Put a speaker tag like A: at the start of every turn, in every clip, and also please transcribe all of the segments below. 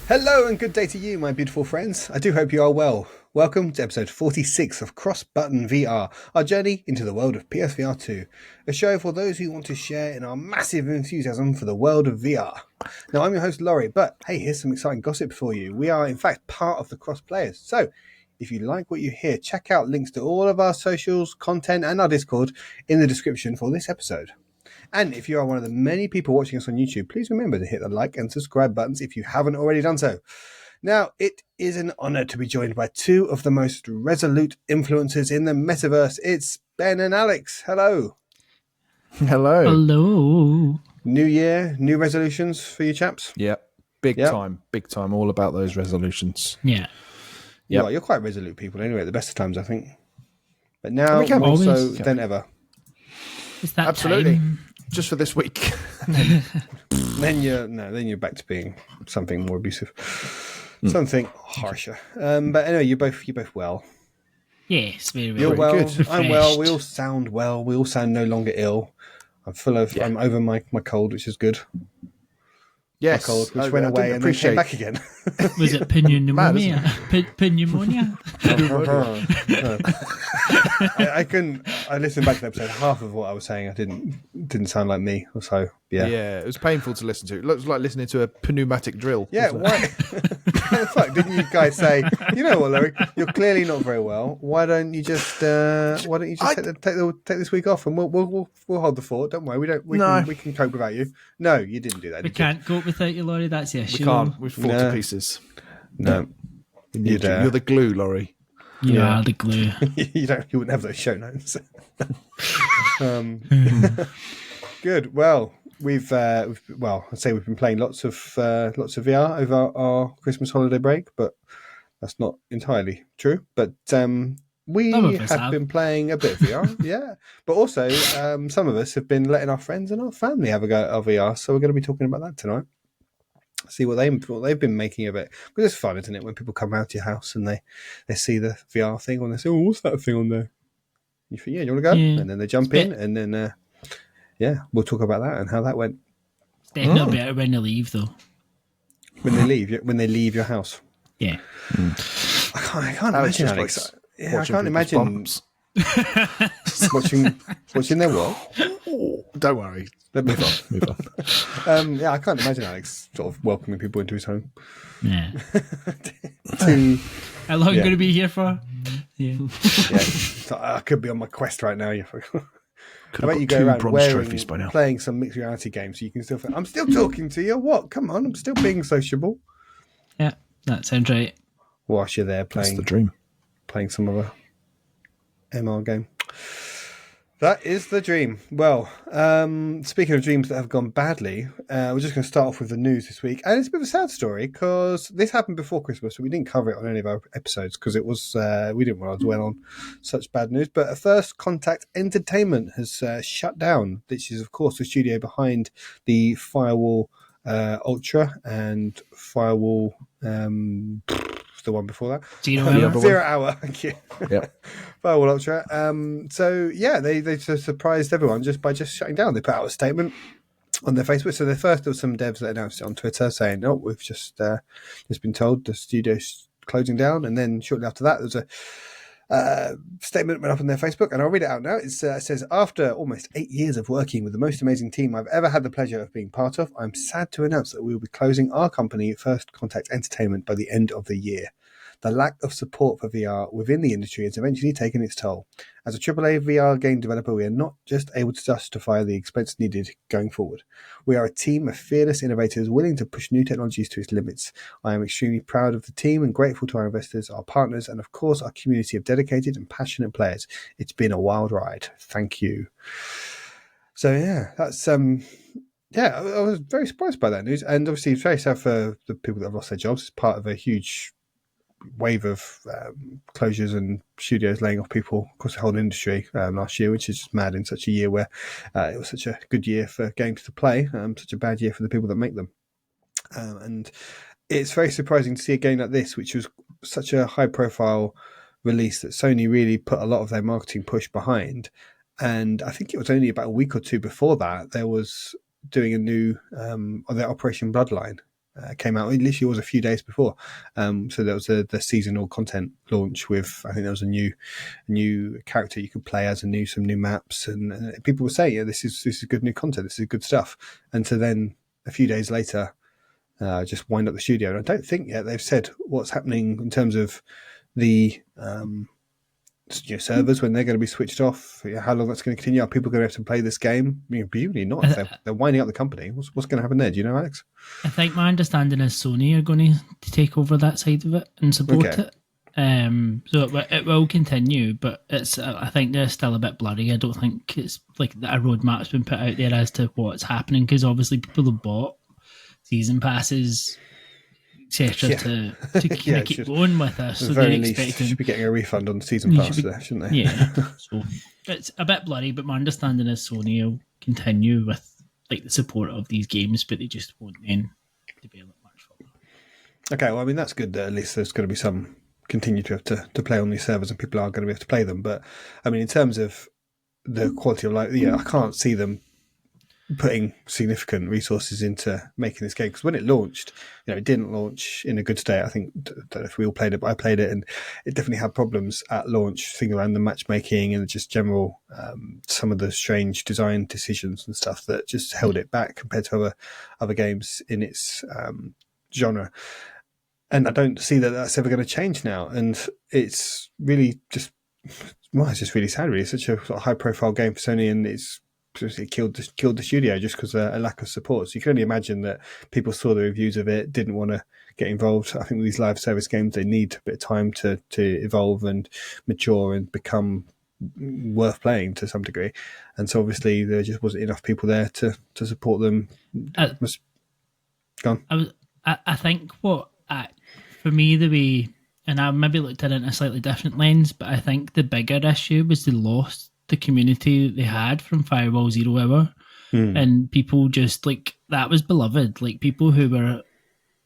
A: Hello and good day to you, my beautiful friends. I do hope you are well. Welcome to episode 46 of Cross Button VR, our journey into the world of PSVR2, a show for those who want to share in our massive enthusiasm for the world of VR. Now, I'm your host, Laurie, but hey, here's some exciting gossip for you. We are, in fact, part of the Cross Players. So, if you like what you hear, check out links to all of our socials, content, and our Discord in the description for this episode. And if you are one of the many people watching us on YouTube, please remember to hit the like and subscribe buttons if you haven't already done so. Now, it is an honor to be joined by two of the most resolute influencers in the metaverse. It's Ben and Alex. Hello.
B: Hello.
C: Hello.
A: New year, new resolutions for you chaps?
B: Yep. Big time. All about those resolutions.
C: Yeah.
A: Yep. You're quite resolute people anyway, at the best of times, I think. But now,
B: we can
A: more so
C: always
A: than ever.
C: It's that
B: Absolutely.
C: time.
B: Just for this week.
A: Then you're back to being something more abusive. Something harsher. But anyway, you're both well.
C: Yes, very well.
A: You're well.
B: Good.
A: I'm well. We all sound well. We all sound no longer ill. I'm over my cold, which is good.
B: Yes.
A: My cold, which went away and then came back again.
C: Was it pneumonia? Pneumonia?
A: I listened back to the episode. Half of what I was saying, I didn't sound like me. So yeah.
B: Yeah, it was painful to listen to. It looks like listening to a pneumatic drill.
A: Yeah, why? Didn't you guys say, you know what, Larry? You're clearly not very well. Why don't you just take this week off and we'll hold the fort. Don't worry, we can cope without you. No, you didn't do that.
C: We can't cope without you, Laurie. That's the issue.
B: We can't. We've fallen to pieces.
A: No,
B: You're the glue, Laurie.
C: You are the glue.
A: you wouldn't have those show notes. Good. Well, we've I'd say we've been playing lots of VR over our Christmas holiday break, but that's not entirely true. But we have been playing a bit of VR, yeah. But also, some of us have been letting our friends and our family have a go at VR, so we're going to be talking about that tonight. See what they've been making of it, because it's fun, isn't it? When people come out to your house and they see the VR thing and they say, "Oh, what's that thing on there?" You think, "Yeah, you want to go?"
C: Yeah.
A: And then they jump in, and then we'll talk about that and how that went.
C: It's definitely better when they leave, though.
A: When they leave your house.
C: Yeah.
A: I can't imagine, Alex. I can't imagine watching their what?
B: Don't worry. Move on.
A: I can't imagine Alex sort of welcoming people into his home.
C: Yeah.
A: How
C: long are you going to be here for? Yeah.
A: So I could be on my quest right now. How about you go around playing some mixed reality games so you can still feel, I'm still talking to you. What? Come on, I'm still being sociable.
C: Yeah, that sounds right.
A: Whilst you're there playing,
B: that's the dream.
A: Playing some other MR game. That is the dream. Well, speaking of dreams that have gone badly, we're just going to start off with the news this week. And it's a bit of a sad story because this happened before Christmas, so we didn't cover it on any of our episodes because it was we didn't want to dwell on such bad news. But First Contact Entertainment has shut down. This is, of course, the studio behind the Firewall Ultra and Firewall... the one before that.
C: 0
A: Hour. Thank you.
B: Yeah.
A: Firewall Ultra. They surprised everyone just by shutting down. They put out a statement on their Facebook. So there was some devs that announced it on Twitter saying, "Oh, we've just been told the studio's closing down." And then shortly after that, there was a statement went up on their Facebook, and I'll read it out now. It says, "After almost 8 years of working with the most amazing team I've ever had the pleasure of being part of, I'm sad to announce that we will be closing our company, First Contact Entertainment, by the end of the year. The lack of support for VR within the industry has eventually taken its toll. As a AAA VR game developer, we are not just able to justify the expense needed going forward. We are a team of fearless innovators willing to push new technologies to its limits. I am extremely proud of the team and grateful to our investors, our partners, and of course our community of dedicated and passionate players. It's been a wild ride. Thank you." So yeah, that's I was very surprised by that news, and obviously it's very sad for the people that have lost their jobs. It's part of a huge wave of closures and studios laying off people across the whole industry last year, which is just mad in such a year where it was such a good year for games to play, such a bad year for the people that make them. And it's very surprising to see a game like this, which was such a high profile release that Sony really put a lot of their marketing push behind. And I think it was only about a week or two before that there was doing a new their Operation Bloodline came out. It literally was a few days before. So there was the seasonal content launch with, I think there was a new character you could play as, some new maps, and people were saying, yeah, this is good new content. This is good stuff. And so then a few days later, just wind up the studio. And I don't think yet they've said what's happening in terms of the servers, when they're going to be switched off, how long that's going to continue. Are people going to have to play this game? Presumably not. They're winding up the company. What's going to happen there? Do you know, Alex?
C: I think my understanding is Sony are going to take over that side of it and support it. So it will continue, but I think they're still a bit blurry. I don't think it's like a roadmap's been put out there as to what's happening, because obviously people have bought season passes, etc., to kind of keep going with us. So they're expecting
A: should be getting a refund on the season pass there, shouldn't they?
C: Yeah. So it's a bit blurry, but my understanding is Sony will continue with like the support of these games, but they just won't then develop much further.
A: Okay, well, I mean, that's good that at least there's going to be some continue to have to play on these servers, and people are going to be able to play them. But I mean, in terms of the quality of life, I can't see them putting significant resources into making this game, because when it launched, it didn't launch in a good state. I think, don't know if we all played it, but I played it, and it definitely had problems at launch, things around the matchmaking and just general some of the strange design decisions and stuff that just held it back compared to other games in its genre. And I don't see that that's ever going to change now. And it's really it's just really sad, really. It's such a sort of high-profile game for Sony, and it killed the studio just because of a lack of support. So you can only imagine that people saw the reviews of it, didn't want to get involved. I think with these live service games, they need a bit of time to evolve and mature and become worth playing to some degree. And so obviously there just wasn't enough people there to support them. Go on.
C: I think for me, the way, and I maybe looked at it in a slightly different lens, but I think the bigger issue was they lost the community that they had from Firewall Zero Hour. And people just, like, that was beloved. Like, people who were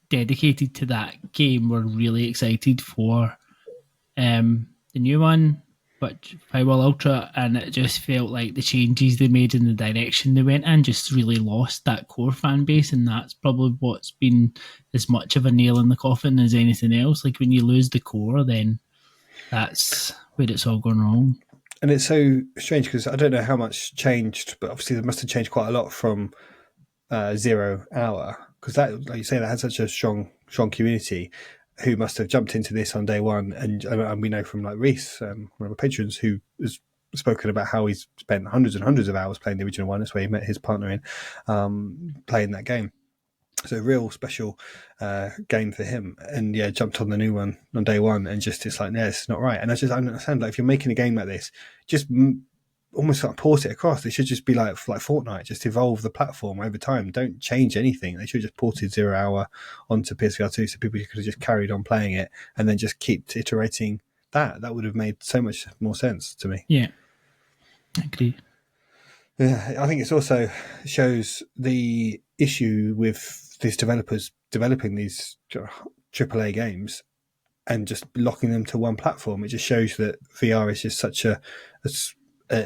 C: dedicated to that game were really excited for the new one, but Firewall Ultra, and it just felt like the changes they made in the direction they went in just really lost that core fan base, and that's probably what's been as much of a nail in the coffin as anything else. Like, when you lose the core, then that's where it's all gone wrong.
A: And it's so strange because I don't know how much changed, but obviously there must have changed quite a lot from 0 Hour, because that, like you say, that had such a strong community who must have jumped into this on day one. And we know from like Reese, one of our patrons, who has spoken about how he's spent hundreds and hundreds of hours playing the original one. That's where he met his partner in playing that game. So a real special game for him. And jumped on the new one on day one, and just, it's like, it's not right. And I don't understand, like, if you're making a game like this, just almost like port it across. They should just be like Fortnite, just evolve the platform over time. Don't change anything. They should have just ported 0 Hour onto PSVR2 so people could have just carried on playing it and then just keep iterating that. That would have made so much more sense to me.
C: Yeah, I agree.
A: Yeah, I think it also shows the issue with these developers developing these AAA games and just locking them to one platform. It just shows that VR is just such a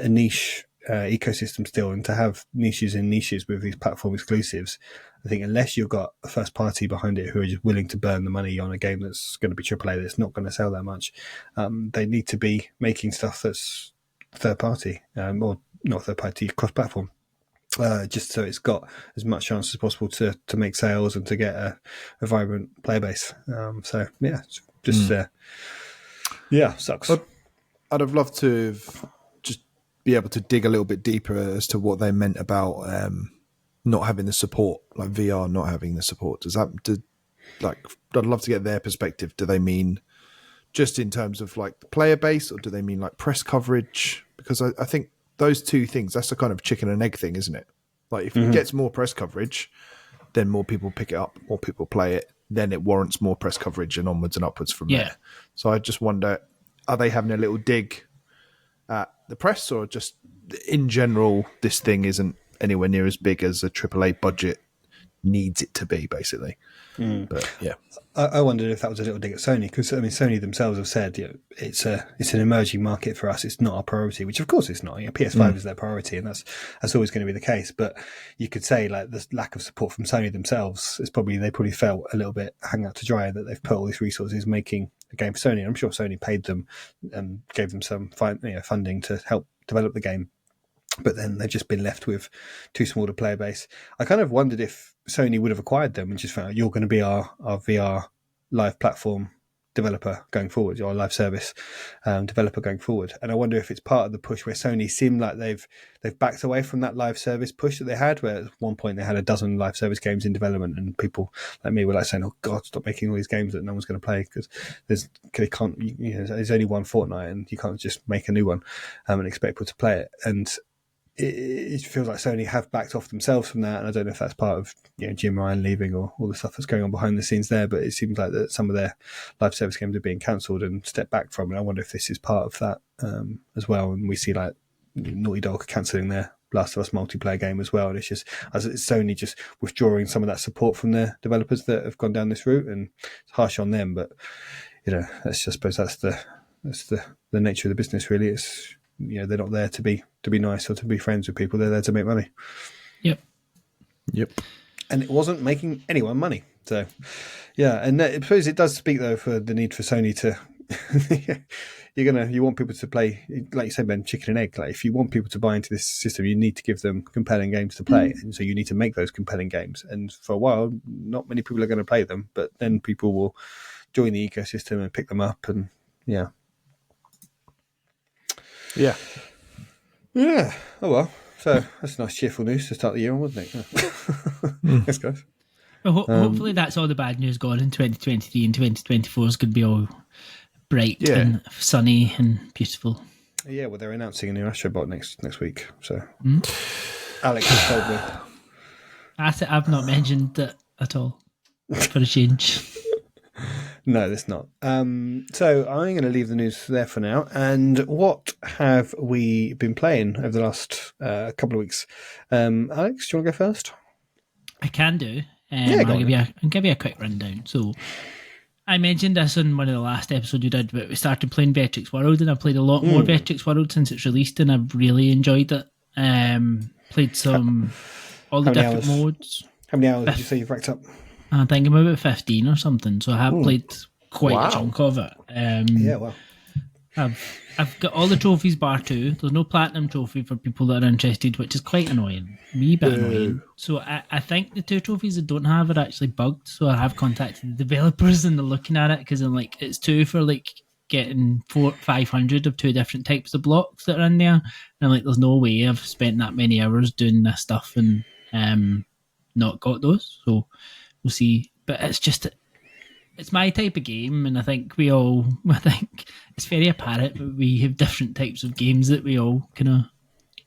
A: niche ecosystem still, and to have niches in niches with these platform exclusives, I think unless you've got a first party behind it who are just willing to burn the money on a game that's going to be AAA, that's not going to sell that much, they need to be making stuff that's third party, or not third party, cross platform, just so it's got as much chance as possible to make sales and to get a vibrant player base. So yeah, it's just sucks.
B: I'd have loved to just be able to dig a little bit deeper as to what they meant about not having the support, like VR not having the support. I'd love to get their perspective. Do they mean just in terms of like the player base, or do they mean like press coverage? Because I think those two things, that's a kind of chicken and egg thing, isn't it? Like if it gets more press coverage, then more people pick it up, more people play it, then it warrants more press coverage and onwards and upwards from there. So I just wonder, are they having a little dig at the press, or just in general, this thing isn't anywhere near as big as a AAA budget needs it to be, basically. But yeah,
A: I wondered if that was a little dig at Sony, because I mean, Sony themselves have said, it's an emerging market for us. It's not our priority, which of course it's not. PS5 is their priority, and that's always going to be the case. But you could say, like, the lack of support from Sony themselves is they probably felt a little bit hung out to dry that they've put all these resources making a game for Sony. And I'm sure Sony paid them and gave them some funding to help develop the game. But then they've just been left with too small a player base. I kind of wondered if Sony would have acquired them and just found out, you're going to be our VR live platform developer going forward, or live service developer going forward. And I wonder if it's part of the push where Sony seem like they've backed away from that live service push that they had, where at one point they had a dozen live service games in development, and people like me were like saying, "Oh God, stop making all these games that no one's going to play because there's only one Fortnite, and you can't just make a new one and expect people to play it." And it feels like Sony have backed off themselves from that, and I don't know if that's part of Jim Ryan leaving or all the stuff that's going on behind the scenes there. But it seems like that some of their live service games are being cancelled and stepped back from, and I wonder if this is part of that as well. And we see like Naughty Dog cancelling their Last of Us multiplayer game as well, and it's Sony just withdrawing some of that support from their developers that have gone down this route, and it's harsh on them. But I suppose that's the nature of the business, really. It's they're not there to be nice or to be friends with people. They're there to make money.
C: Yep.
A: And it wasn't making anyone money. So, yeah. And I suppose it does speak, though, for the need for Sony to... you want people to play, like you said, Ben, chicken and egg. Like, if you want people to buy into this system, you need to give them compelling games to play. And so you need to make those compelling games. And for a while, not many people are going to play them, but then people will join the ecosystem and pick them up. And yeah.
B: Yeah.
A: Oh well. So that's nice, cheerful news to start the year on, wasn't it? Yeah. Yes, guys.
C: Well, hopefully that's all the bad news gone in 2023, and 2024 is going to be all bright and sunny and beautiful. Yeah,
A: well, they're announcing a new Astrobot next week. So Alex has told me.
C: I've not mentioned that at all, for a change.
A: No, that's not. So I'm going to leave the news there for now. And what have we been playing over the last couple of weeks? Alex, do you want to go first?
C: I can do. I'll give you a quick rundown. So I mentioned this in one of the last episodes you did, but we started playing Vectrix World, and I've played a lot more Vectrix World since it's released, and I've really enjoyed it. Played all the different modes.
A: How many hours did you say you've racked up?
C: I think I'm about 15 or something, so I have played quite a chunk of it.
A: Well.
C: I've got all the trophies bar 2. There's no platinum trophy for people that are interested, which is quite annoying. A wee bit annoying. So I think the 2 trophies I don't have are actually bugged, so I have contacted the developers and they're looking at it, because I'm like, it's 2 for like getting 500 of 2 different types of blocks that are in there. And I'm like, there's no way I've spent that many hours doing this stuff and not got those. So we'll see. But it's my type of game, and I think it's very apparent, but we have different types of games that we all kind of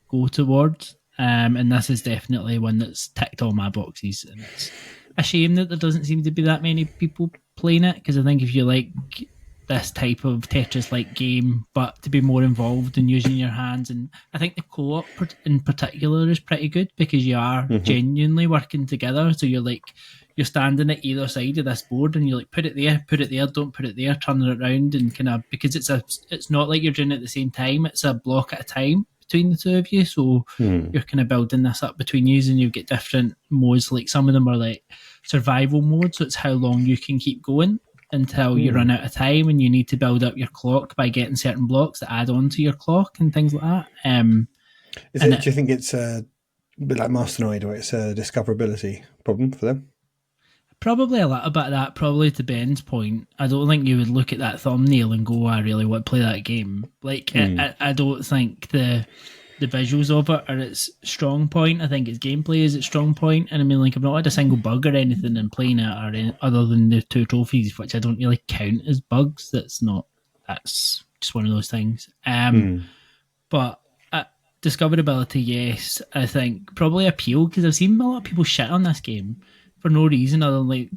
C: go towards. And this is definitely one that's ticked all my boxes. And it's a shame that there doesn't seem to be that many people playing it, because I think if you like this type of Tetris-like game, but to be more involved in using your hands, and I think the co-op in particular is pretty good, because you are genuinely working together. So you're standing at either side of this board, and you like put it there, don't put it there, turn it around, and kind of, because it's not like you're doing it at the same time, it's a block at a time between the two of you. So you're kind of building this up between you, and you get different modes. Like some of them are like survival mode, so it's how long you can keep going until you run out of time, and you need to build up your clock by getting certain blocks that add on to your clock and things like that.
A: Do you think it's a bit like Masternoid, where it's a discoverability problem for them?
C: Probably a little bit of that. Probably to Ben's point, I don't think you would look at that thumbnail and go, I really want to play that game. Like, I don't think the visuals of it are its strong point. I think its gameplay is its strong point. And I mean, like, I've not had a single bug or anything in playing it, other than the 2 trophies, which I don't really count as bugs. That's just one of those things. But discoverability, yes, I think probably appeal, because I've seen a lot of people shit on this game for no reason other than like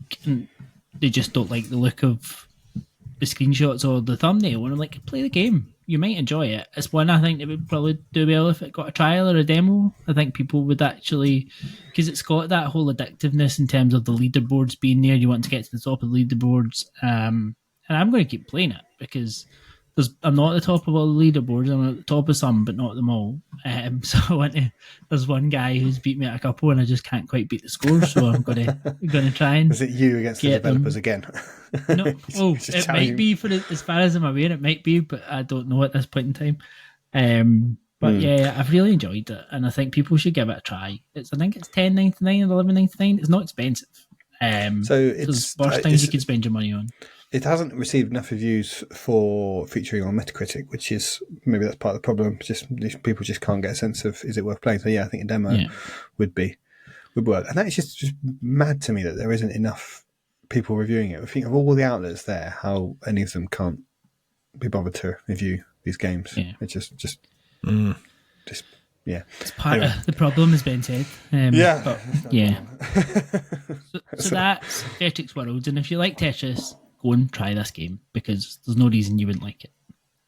C: they just don't like the look of the screenshots or the thumbnail. And I'm like, play the game. you might enjoy it. It's one I think it would probably do well if it got a trial or a demo. I think people would actually, because it's got that whole addictiveness in terms of the leaderboards being there. You want to get to the top of the leaderboards, and I'm going to keep playing it because I'm not at the top of all the leaderboards. I'm at the top of some, but not them all. So I want to. There's one guy who's beat me at a couple, and I just can't quite beat the score. So I'm going to try and.
A: Is it you against the developers again?
C: No, it might be as far as I'm aware. It might be, but I don't know at this point in time. But yeah, I've really enjoyed it, and I think people should give it a try. I think it's $10.99 or $11.99. It's not expensive.
A: So it's
C: the worst things you could spend your money on.
A: It hasn't received enough reviews for featuring on Metacritic, which is maybe that's part of the problem. Just these people just can't get a sense of is it worth playing. So yeah, I think a demo would work, and that is just mad to me that there isn't enough people reviewing it. I think of all the outlets there, how any of them can't be bothered to review these games.
C: Yeah.
A: It's just yeah.
C: It's part of the problem, as Ben said.
A: Yeah.
C: So that's Tetris Worlds, and if you like Tetris, go and try this game because there's no reason you wouldn't like it.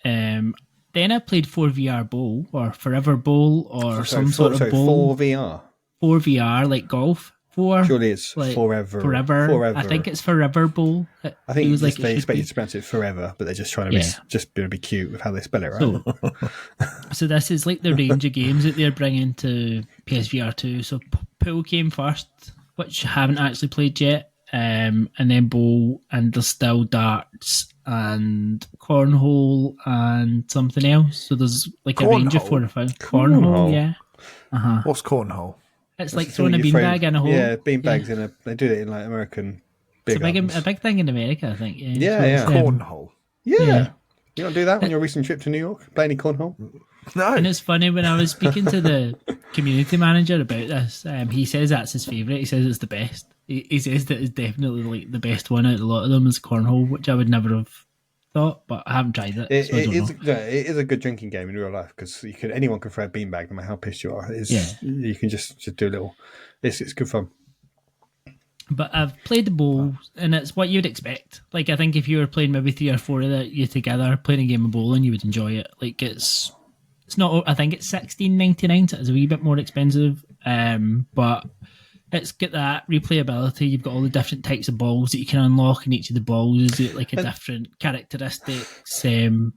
C: Then I played 4VR Bowl or Forever Bowl or some sort of bowl.
A: 4VR.
C: 4VR, like golf.
A: Surely it's
C: like
A: forever.
C: I think it's Forever Bowl.
A: I think it was like they expect you to pronounce it forever, but they're just trying to be cute with how they spell it, right?
C: So this is like the range of games that they're bringing to PSVR2. So pool came first, which I haven't actually played yet, and then bowl, and there's still darts and cornhole and something else. So there's like a range of 4 or 5. Cornhole, yeah.
B: What's cornhole?
C: It's like throwing a beanbag in a hole.
A: Yeah, beanbags in they do it in like American big
C: It's a big thing in America, I think.
A: Yeah.
B: Cornhole.
A: Yeah. You don't do that on your recent trip to New York? Play any cornhole?
B: No.
C: And it's funny, when I was speaking to the community manager about this, he says that's his favourite. He says it's the best. He says that it's definitely like the best one out of a lot of them is cornhole, which I would never have thought, but I haven't tried it.
A: It is a good drinking game in real life because anyone can throw a beanbag no matter how pissed you are. You can just do a little. It's good fun.
C: But I've played the bowl, and it's what you'd expect. Like, I think if you were playing maybe 3 or 4 of you together playing a game of bowling, you would enjoy it. Like, it's not. I think it's $16.99, so it's a wee bit more expensive. But it's got that replayability. You've got all the different types of balls that you can unlock, and each of the balls is like a different characteristics.
A: So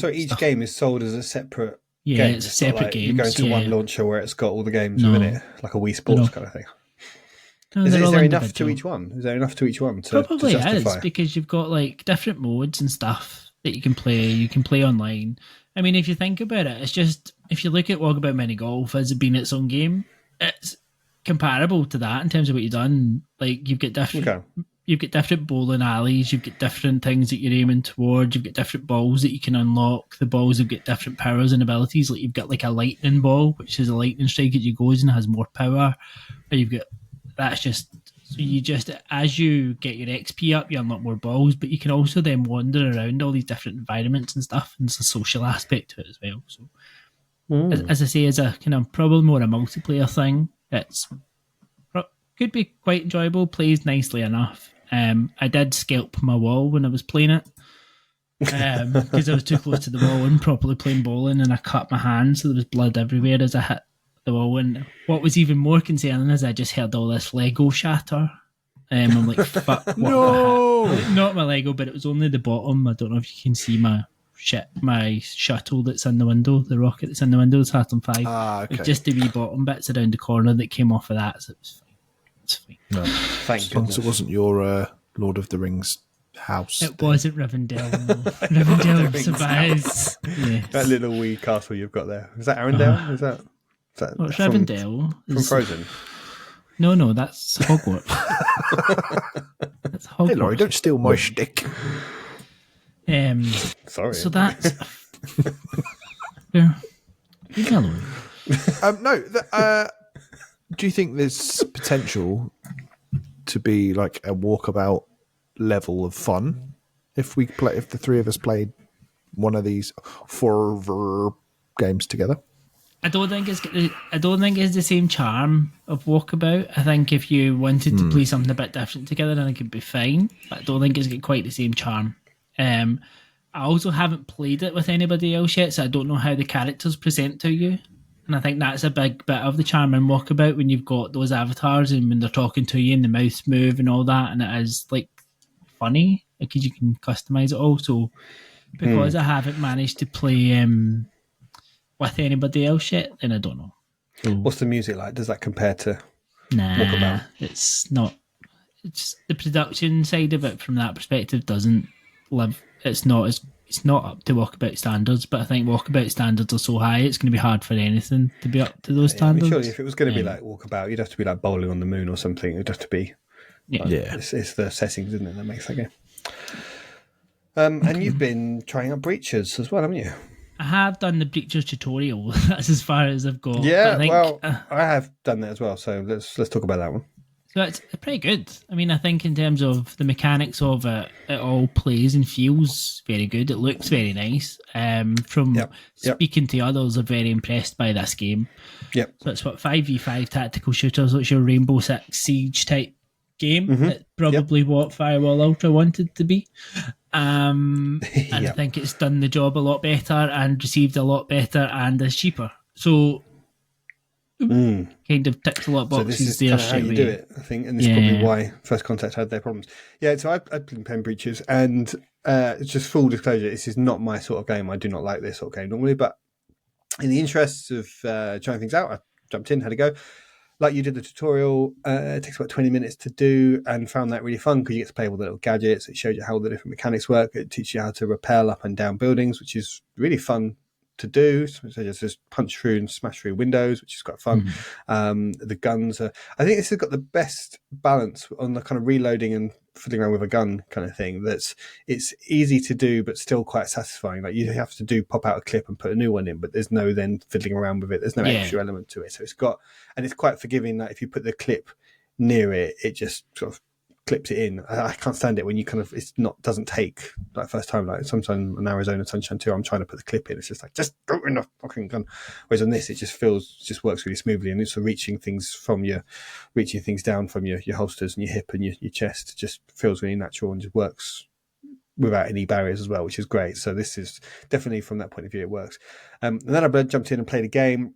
A: each game is sold as a separate.
C: Yeah,
A: game.
C: it's a separate game.
A: You go into one launcher where it's got all the games within it, like a Wii Sports kind of thing.
C: No,
A: is there enough to each one? Is there enough to each one to
C: Probably
A: to justify?
C: is, because you've got like different modes and stuff that you can play. You can play online. I mean, if you think about it, it's just, if you look at Walkabout Mini Golf as being its own game, it's comparable to that in terms of what you've done. Like, you've got different bowling alleys, you've got different things that you're aiming towards, you've got different balls that you can unlock. The balls have got different powers and abilities. Like, you've got like a lightning ball, which is a lightning strike as you goes and has more power. Or you've got, that's just, so you just, as you get your XP up, you unlock more balls, but you can also then wander around all these different environments and stuff, and there's a social aspect to it as well. So, as I say, as a kind of probably more a multiplayer thing, it's could be quite enjoyable, plays nicely enough. I did scalp my wall when I was playing it, because I was too close to the wall and properly playing bowling, and I cut my hand, so there was blood everywhere as I hit the wall. And what was even more concerning is I just heard all this Lego shatter. I'm like, fuck, what
B: no!
C: Not my Lego, but it was only the bottom. I don't know if you can see my shuttle that's in the window, the rocket that's in the window, the Saturn 5.
B: Okay.
C: It's just the wee bottom bits around the corner that came off of that, so it was fine. It's fine.
B: No.
A: Thank goodness.
B: It wasn't your Lord of the Rings house.
C: It wasn't Rivendell. No. Rivendell survives. Yes.
A: That little wee castle you've got there. Is that Arendelle? Is that
C: well, it's Rivendell.
A: From Frozen?
C: No, that's Hogwarts. That's Hogwarts.
B: Hey, Laurie, don't steal my shtick.
A: Sorry.
C: So that's... Yeah. Leave me alone.
B: Do you think there's potential to be like a walkabout level of fun if the 3 of us played one of these 4 games together?
C: I don't think it's the same charm of Walkabout. I think if you wanted to play something a bit different together, then it could be fine. But I don't think it's got quite the same charm. I also haven't played it with anybody else yet, so I don't know how the characters present to you. And I think that's a big bit of the charm in Walkabout when you've got those avatars and when they're talking to you and the mouths move and all that, and it is like funny because you can customize it all. So because I haven't managed to play with anybody else yet, then I don't know. So,
A: What's the music like? Does that compare to
C: nah,
A: Walkabout?
C: it's not. It's the production side of it from that perspective doesn't live. It's not up to Walkabout standards, but I think Walkabout standards are so high it's going to be hard for anything to be up to those standards.
A: Surely if it was going to be like Walkabout, you'd have to be like Bowling on the Moon or something. It'd have to be it's the settings, isn't it, that makes that game. And you've been trying out Breachers as well, haven't you?
C: I have done the Breachers tutorial. That's as far as I've got.
A: Yeah, I have done that as well. So let's talk about that one.
C: So it's pretty good. I mean, I think in terms of the mechanics of it, it all plays and feels very good. It looks very nice. Speaking to others, are very impressed by this game.
A: Yep.
C: So it's 5v5 tactical shooters. So it's your Rainbow Six Siege type game. It's probably what Firewall Ultra wanted to be. And I think it's done the job a lot better and received a lot better and is cheaper. So kind of ticks a lot of boxes.
A: So this is
C: there
A: kind of how you do it, I think, and this is probably why First Contact had their problems. Yeah, so I've been playing Breaches, and just full disclosure, this is not my sort of game. I do not like this sort of game normally, but in the interests of trying things out, I jumped in, had a go. Like you did the tutorial, it takes about 20 minutes to do, and found that really fun because you get to play with the little gadgets. It shows you how the different mechanics work. It teaches you how to rappel up and down buildings, which is really fun to do. So just punch through and smash through windows, which is quite fun. The guns are, I think this has got the best balance on the kind of reloading and fiddling around with a gun kind of thing. It's easy to do but still quite satisfying. Like you have to pop out a clip and put a new one in, but there's no then fiddling around with it. There's no extra element to it. So it's quite forgiving that if you put the clip near it, it just sort of clips it in. I can't stand it when you kind of doesn't take like first time, like sometimes in Arizona Sunshine 2 I'm trying to put the clip in, it's just like just go in the fucking gun, whereas on this it just works really smoothly, and it's reaching things down from your holsters and your hip and your chest. It just feels really natural and just works without any barriers as well, which is great. So this is definitely, from that point of view, it works. And then I jumped in and played a game.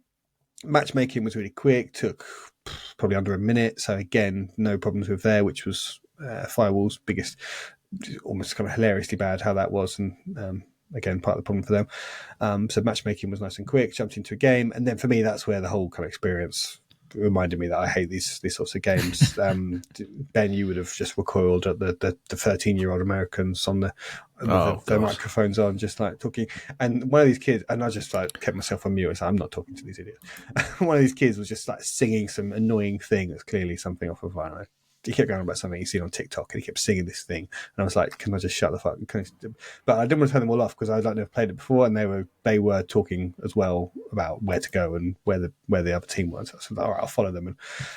A: Matchmaking was really quick, took probably under a minute. So again, no problems with there, which was Firewall's biggest, almost kind of hilariously bad how that was. And again, part of the problem for them. So matchmaking was nice and quick, jumped into a game. And then for me, that's where the whole kind of experience reminded me that I hate these sorts of games. Ben, you would have just recoiled at the 13-year-old Americans on the microphones on, just like talking. And one of these kids, and I just like kept myself on mute. I was like, I'm not talking to these idiots. One of these kids was just like singing some annoying thing that's clearly something off of, I don't know. He kept going on about something he'd seen on TikTok, and he kept singing this thing. And I was like, can I just shut the fuck? But I didn't want to turn them all off because I'd like to have played it before, and they were talking as well about where to go and where the other team was. So I was like, all right, I'll follow them and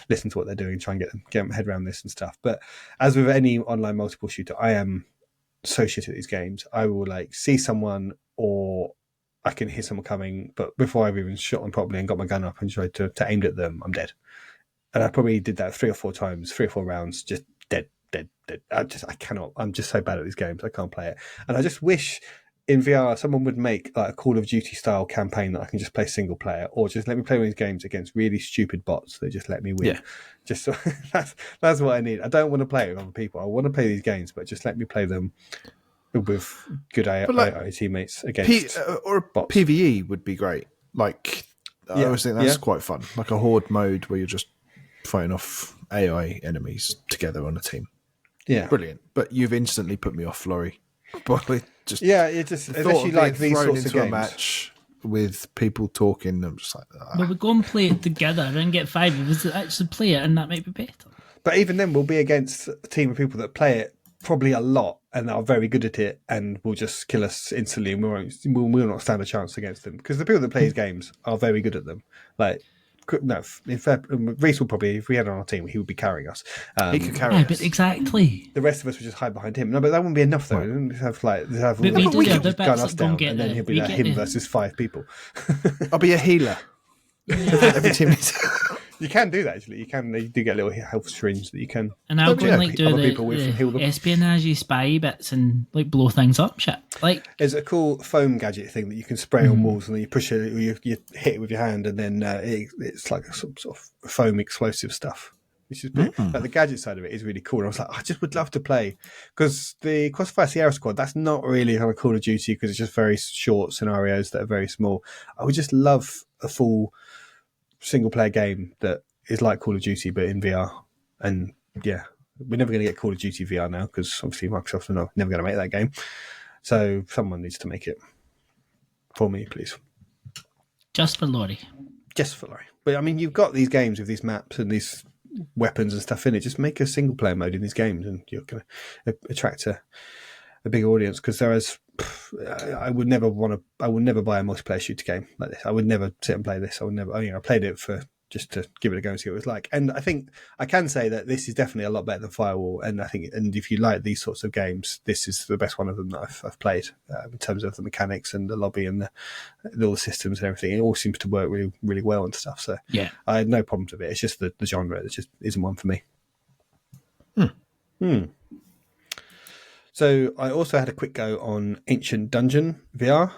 A: listen to what they're doing, try and get my head around this and stuff. But as with any online multiple shooter, I am so shit at these games. I will like see someone, or I can hear someone coming, but before I've even shot them properly and got my gun up and tried to aim at them, I'm dead. And I probably did that 3 or 4 times, 3 or 4 rounds, just dead. I cannot. I'm just so bad at these games. I can't play it. And I just wish in VR someone would make like a Call of Duty style campaign that I can just play single player, or just let me play one of these games against really stupid bots that just let me win. Yeah. Just so, that's what I need. I don't want to play it with other people. I want to play these games, but just let me play them with good AI teammates against bots.
B: PvE would be great. Like I always think that's quite fun. Like a horde mode where you're just fighting off AI enemies together on a team.
A: Yeah,
B: brilliant. But you've instantly put me off, Laurie. Probably just
A: it just especially like these sorts of games.
B: A match with people talking, I'm just like,
C: Well, we go and play it together and get 5 of us to actually play it, and that might be better.
A: But even then, we'll be against a team of people that play it probably a lot and are very good at it, and will just kill us instantly, and we'll not stand a chance against them, because the people that play these games are very good at them. Like. No, in fact, Reese will probably, if we had on our team, he would be carrying us.
B: He could carry us.
C: But exactly.
A: The rest of us would just hide behind him. No, but that wouldn't be enough, though.
C: Right.
A: We could just gun us down, and then he'll be like him versus 5 people.
B: I'll be a healer. Every team needs.
A: You can do that actually. You do get little health syringe that you can.
C: And I'll go and like do
A: other people with and heal
C: the
A: them.
C: espionage spy bits and like blow things up. Shit, like
A: There's a cool foam gadget thing that you can spray on walls, and then you push it, or you hit it with your hand, and then it's like some sort of foam explosive stuff. Which is like the gadget side of it is really cool. And I was like, I just would love to play because the Crossfire Sierra Squad, that's not really kind of Call of Duty because it's just very short scenarios that are very small. I would just love a full single player game that is like Call of Duty but in VR. And yeah, we're never going to get Call of Duty VR now because obviously Microsoft are never going to make that game. So someone needs to make it for me, please.
C: just for Laurie.
A: Just for Laurie. But I mean, you've got these games with these maps and these weapons and stuff in it. Just make a single player mode in these games and you're going to attract a big audience because I would never buy a multiplayer shooter game like this. I would never sit and play this. I played it just to give it a go and see what it was like. And I think I can say that this is definitely a lot better than Firewall. And and if you like these sorts of games, this is the best one of them that I've played in terms of the mechanics and the lobby and all the systems and everything. It all seems to work really, really well and stuff. So
C: yeah,
A: I had no problems with it. It's just the genre that just isn't one for me. So I also had a quick go on Ancient Dungeon VR,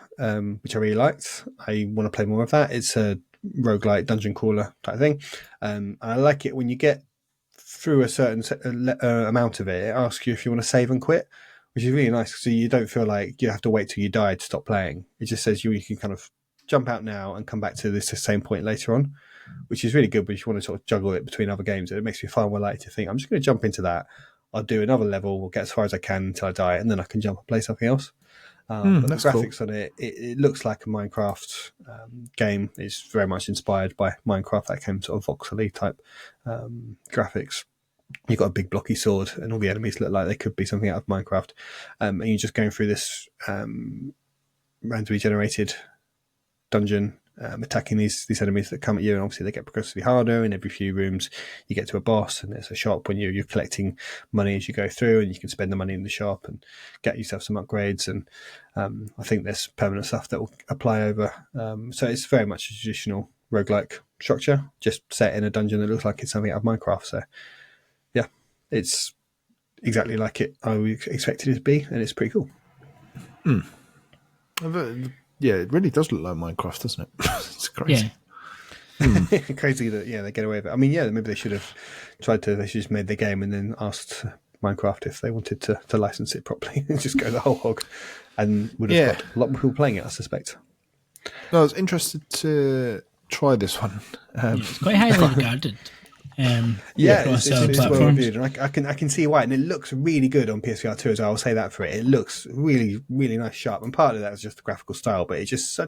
A: which I really liked. I want to play more of that. It's a roguelike dungeon crawler type thing. And I like it when you get through a certain amount of it, it asks you if you want to save and quit, which is really nice. So you don't feel like you have to wait till you die to stop playing. It just says you can kind of jump out now and come back to this same point later on, which is really good. But if you want to sort of juggle it between other games, it makes me far more likely to think, I'm just going to jump into that. I'll do another level, we'll get as far as I can until I die, and then I can jump and play something else. But the graphics on it looks like a Minecraft game. It's very much inspired by Minecraft, that kind of sort of voxely type graphics. You've got a big blocky sword, and all the enemies look like they could be something out of Minecraft. And you're just going through this randomly generated dungeon, attacking these enemies that come at you, and obviously they get progressively harder. In every few rooms you get to a boss, and there's a shop when you're collecting money as you go through, and you can spend the money in the shop and get yourself some upgrades. And I think there's permanent stuff that will apply over. So it's very much a traditional roguelike structure, just set in a dungeon that looks like it's something out of Minecraft. So yeah, it's exactly like I expected it to be, and it's pretty cool.
B: Yeah, it really does look like Minecraft, doesn't it? It's crazy.
C: Yeah.
A: Crazy that they get away with it. I mean, yeah, maybe they should have they should have just made the game and then asked Minecraft if they wanted to license it properly and just go the whole hog, and would have got a lot more people playing it, I suspect.
B: No, I was interested to try this one.
C: It's quite highly regarded.
A: It's well
C: platforms.
A: reviewed, and I can see why, and it looks really good on PSVR2 as well. I'll say that for it. It looks really, really nice, sharp, and part of that is just the graphical style. But it's just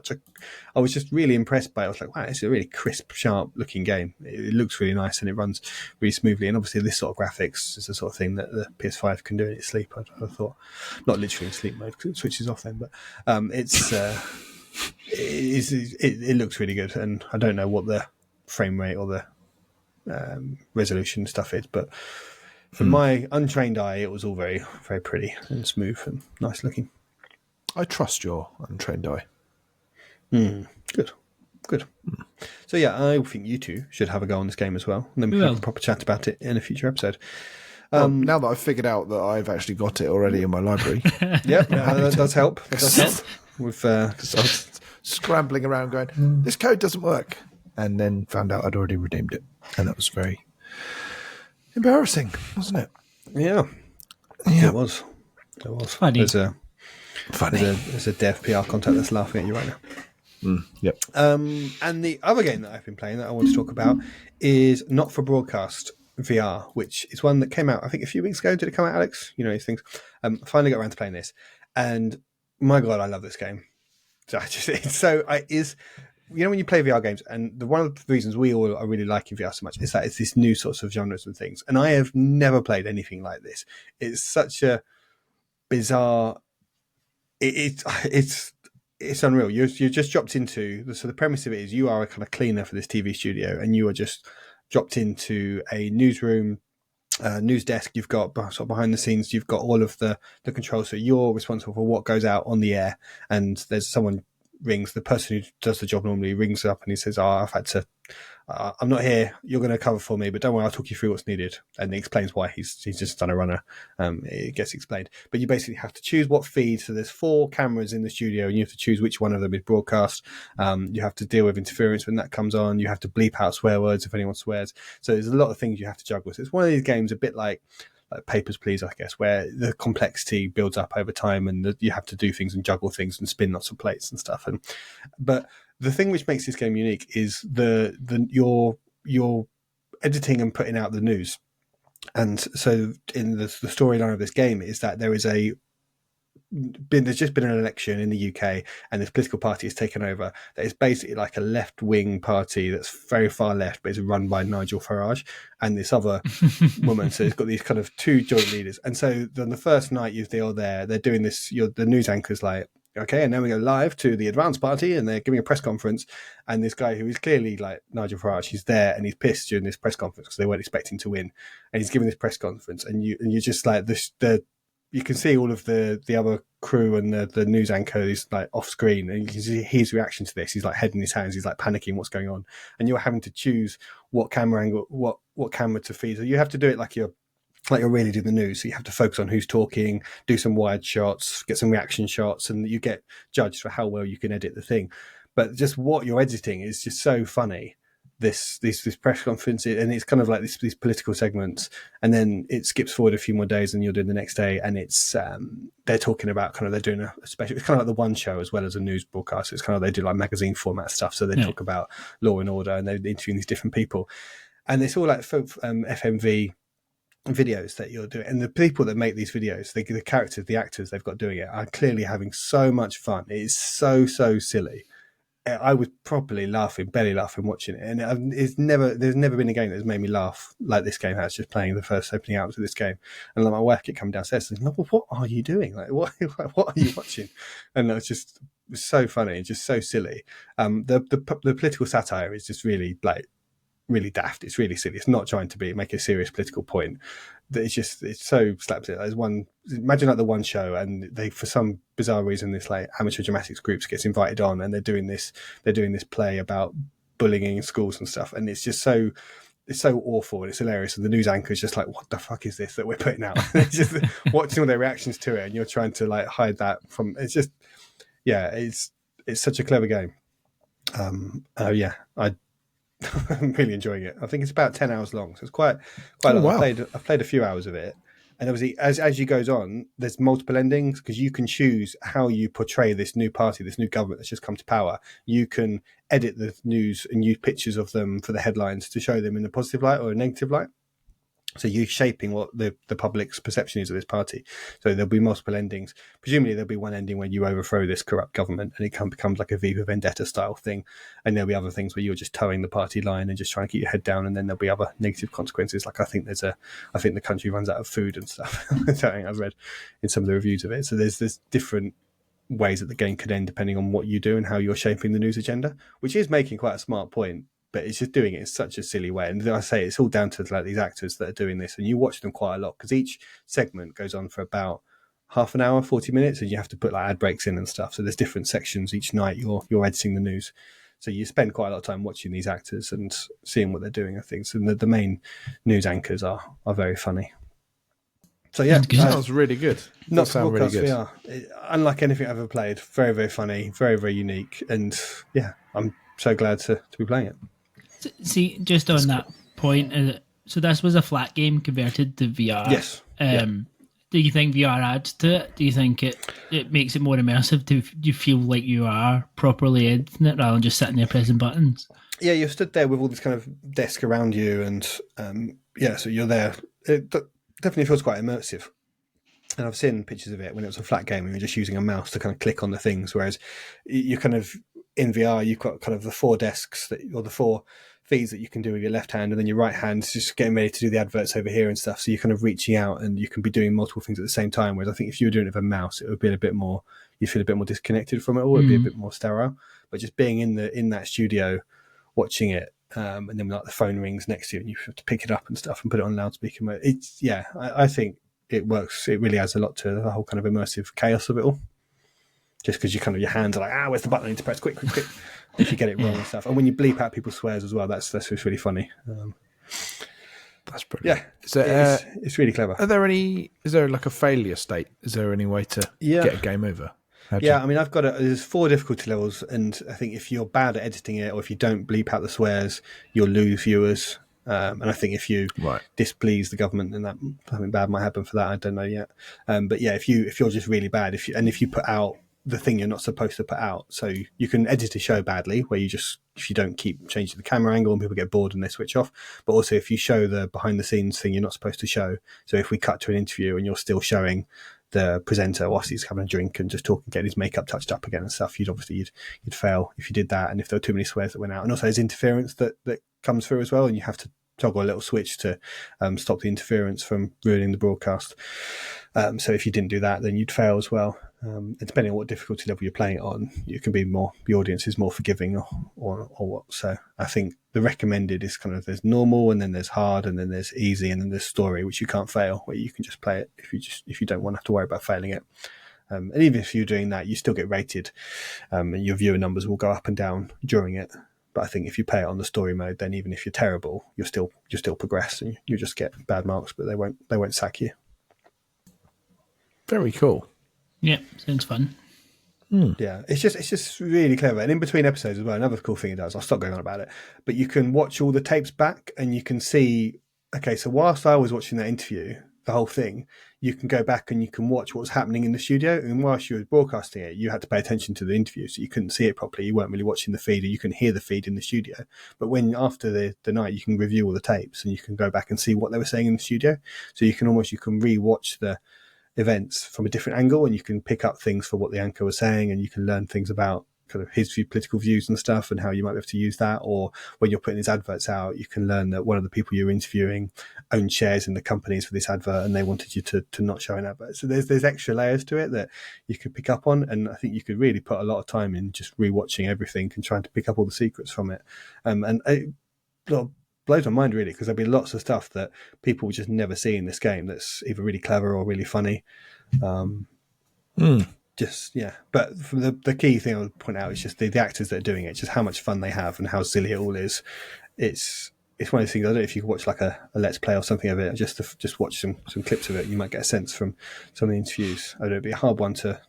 A: I was just really impressed by it. I was like, wow, it's a really crisp, sharp looking game. It looks really nice and it runs really smoothly. And obviously, this sort of graphics is the sort of thing that the PS5 can do in its sleep. I thought, not literally in sleep mode because it switches off then, but it looks really good. And I don't know what the frame rate or the resolution stuff is, but for my untrained eye, it was all very, very pretty and smooth and nice looking.
B: I trust your untrained eye.
A: Good. So yeah, I think you two should have a go on this game as well, and then we can have a proper chat about it in a future episode.
B: Now that I've figured out that I've actually got it already in my library,
A: that does help. With
B: I was scrambling around going, this code doesn't work, and then found out I'd already redeemed it. And that was very embarrassing, wasn't it?
A: Yeah. It was.
C: Funny.
A: There's a dev PR contact that's laughing at you right now.
B: Yep.
A: And the other game that I've been playing that I want to talk about is Not for Broadcast VR, which is one that came out, I think, a few weeks ago. Did it come out, Alex? You know these things. I finally got around to playing this, and my God, I love this game. You know, when you play VR games, and one of the reasons we all are really liking VR so much is that it's this new sorts of genres and things. And I have never played anything like this. It's such a bizarre. It's unreal. You're just dropped into the premise of it is you are a kind of cleaner for this TV studio, and you are just dropped into a newsroom, news desk. You've got sort of behind the scenes. You've got all of the controls. So you're responsible for what goes out on the air, and there's someone. The person who does the job normally rings up and he says, I've I'm not here. You're going to cover for me, but don't worry, I'll talk you through what's needed. And he explains why he's just done a runner. It gets explained. But you basically have to choose what feed. So there's 4 cameras in the studio, and you have to choose which one of them is broadcast. You have to deal with interference when that comes on. You have to bleep out swear words if anyone swears. So there's a lot of things you have to juggle. So it's one of these games a bit like Papers, Please, I guess, where the complexity builds up over time, and you have to do things and juggle things and spin lots of plates and stuff. But the thing which makes this game unique is your editing and putting out the news. And so in the storyline of this game is that there's just been an election in the UK, and this political party has taken over that is basically like a left-wing party that's very far left, but it's run by Nigel Farage and this other woman. So it's got these kind of 2 joint leaders. And so on the first night you're there, they're doing this, the news anchor's like, okay, and now we go live to the Advanced Party, and they're giving a press conference, and this guy who is clearly like Nigel Farage, he's there, and he's pissed during this press conference because they weren't expecting to win, and he's giving this press conference, and you're just like you can see all of the other crew and the news anchor is like off screen, and you can see his reaction to this. He's like head in his hands. He's like panicking what's going on. And you're having to choose what camera angle, what camera to feed. So you have to do it like you're really doing the news. So you have to focus on who's talking, do some wide shots, get some reaction shots, and you get judged for how well you can edit the thing. But just what you're editing is just so funny. This press conference, and it's kind of like these political segments, and then it skips forward a few more days, and you're doing the next day, and it's they're talking about they're doing a special. It's kind of like the One Show as well as a news broadcast. It's kind of they do like magazine format stuff, so they talk about law and order, and they're interviewing these different people, and it's all like FMV videos that you're doing, and the people that make these videos, the characters, the actors they've got doing it are clearly having so much fun. It is so silly. I was properly belly laughing watching it, and there's never been a game that's made me laugh like this game has. Just playing the first opening hours of this game, and like my wife kept coming downstairs and saying, "No, what are you doing? Like, what are you watching?" And it was so funny, just so silly. The political satire is just really daft. It's really silly. It's not trying to make a serious political point. It's so slapstick. There's one, imagine like the One Show, and they, for some bizarre reason, this like amateur dramatics groups gets invited on, and they're doing this play about bullying in schools and stuff, and it's so awful and it's hilarious. And the news anchor is just like, what the fuck is this that we're putting out? It's just watching all their reactions to it, and you're trying to like hide that from. It's just, it's such a clever game. I'm really enjoying it. I think it's about 10 hours long, so it's quite long. Wow. I've played a few hours of it, and obviously as you goes on, there's multiple endings because you can choose how you portray this new party, this new government that's just come to power. You can edit the news and use pictures of them for the headlines to show them in a positive light or a negative light. So you're shaping what the public's perception is of this party. So there'll be multiple endings. Presumably there'll be one ending where you overthrow this corrupt government and it becomes like a V for Vendetta style thing. And there'll be other things where you're just towing the party line and just trying to keep your head down. And then there'll be other negative consequences. Like I think the country runs out of food and stuff. Something I've read in some of the reviews of it. So there's different ways that the game could end depending on what you do and how you're shaping the news agenda, which is making quite a smart point. But it's just doing it in such a silly way. And I say it's all down to like these actors that are doing this, and you watch them quite a lot because each segment goes on for about half an hour, 40 minutes, and you have to put like ad breaks in and stuff. So there's different sections each night you're editing the news. So you spend quite a lot of time watching these actors and seeing what they're doing, I think. So the main news anchors are very funny. So yeah,
B: sounds really good.
A: Not sound really good. VR. Unlike anything I've ever played, very, very funny, very, very unique, and yeah, I'm so glad to be playing it.
C: See, just on that point, so this was a flat game converted to VR.
A: Yes.
C: Do you think VR adds to it? Do you think it makes it more immersive? Do you feel like you are properly editing it rather than just sitting there pressing buttons?
A: Yeah, you're stood there with all this kind of desk around you, and so you're there. It definitely feels quite immersive. And I've seen pictures of it when it was a flat game and you're just using a mouse to kind of click on the things, whereas you're kind of in VR, you've got kind of the 4 desks or the 4 feeds that you can do with your left hand, and then your right hand's just getting ready to do the adverts over here and stuff. So you're kind of reaching out and you can be doing multiple things at the same time. Whereas I think if you were doing it with a mouse, it would be a bit more, you feel a bit more disconnected from it all. It'd be a bit more sterile. But just being in that studio, watching it, and then like the phone rings next to you and you have to pick it up and stuff and put it on loudspeaker mode. I think it works. It really adds a lot to the whole kind of immersive chaos of it all. Just because you kind of, your hands are like, where's the button I need to press? Quick. if you get it wrong and stuff. And when you bleep out people's swears as well, that's just really funny.
B: That's brilliant.
A: Yeah,
B: So,
A: it's really clever.
B: is there like a failure state? Is there any way to get a game over?
A: Yeah, I mean, there's 4 difficulty levels, and I think if you're bad at editing it, or if you don't bleep out the swears, you'll lose viewers. And I think if you displease the government, then that something bad might happen for that. I don't know yet. But yeah, if you're just really bad, if you put out the thing you're not supposed to put out, so you can edit a show badly, where if you don't keep changing the camera angle and people get bored and they switch off. But also if you show the behind the scenes thing you're not supposed to show. So if we cut to an interview and you're still showing the presenter whilst he's having a drink and just talking, getting his makeup touched up again and stuff, you'd fail if you did that. And if there were too many swears that went out, and also there's interference that comes through as well, and you have to toggle a little switch to stop the interference from ruining the broadcast. So if you didn't do that, then you'd fail as well. And depending on what difficulty level you're playing it on, you can be the audience is more forgiving or what. So I think the recommended is kind of there's normal, and then there's hard, and then there's easy, and then there's story, which you can't fail, where you can just play it if you don't want to have to worry about failing it. And even if you're doing that, you still get rated, and your viewer numbers will go up and down during it. But I think if you play it on the story mode, then even if you're terrible, you still progress, and you just get bad marks, but they won't sack you.
B: Very cool.
C: Yeah, sounds fun.
A: Yeah, it's just really clever. And in between episodes as well, another cool thing it does, I'll stop going on about it, but you can watch all the tapes back, and you can see, okay, so whilst I was watching that interview, the whole thing, you can go back and you can watch what's happening in the studio. And whilst you were broadcasting it, you had to pay attention to the interview, so you couldn't see it properly. You weren't really watching the feed, or you couldn't hear the feed in the studio. But when after the night, you can review all the tapes, and you can go back and see what they were saying in the studio. So you can re-watch the events from a different angle, and you can pick up things for what the anchor was saying, and you can learn things about kind of his political views and stuff, and how you might be able to use that. Or when you're putting his adverts out, you can learn that one of the people you're interviewing owned shares in the companies for this advert, and they wanted you to not show an advert. So there's extra layers to it that you could pick up on, and I think you could really put a lot of time in just rewatching everything and trying to pick up all the secrets from it. And it blows my mind, really, because there'll be lots of stuff that people will just never see in this game that's either really clever or really funny. Just, yeah. But the key thing I would point out is just the actors that are doing it, just how much fun they have and how silly it all is. It's one of those things, I don't know if you could watch like a Let's Play or something of it, just watch some clips of it. You might get a sense from some of the interviews. I don't know, it'd be a hard one to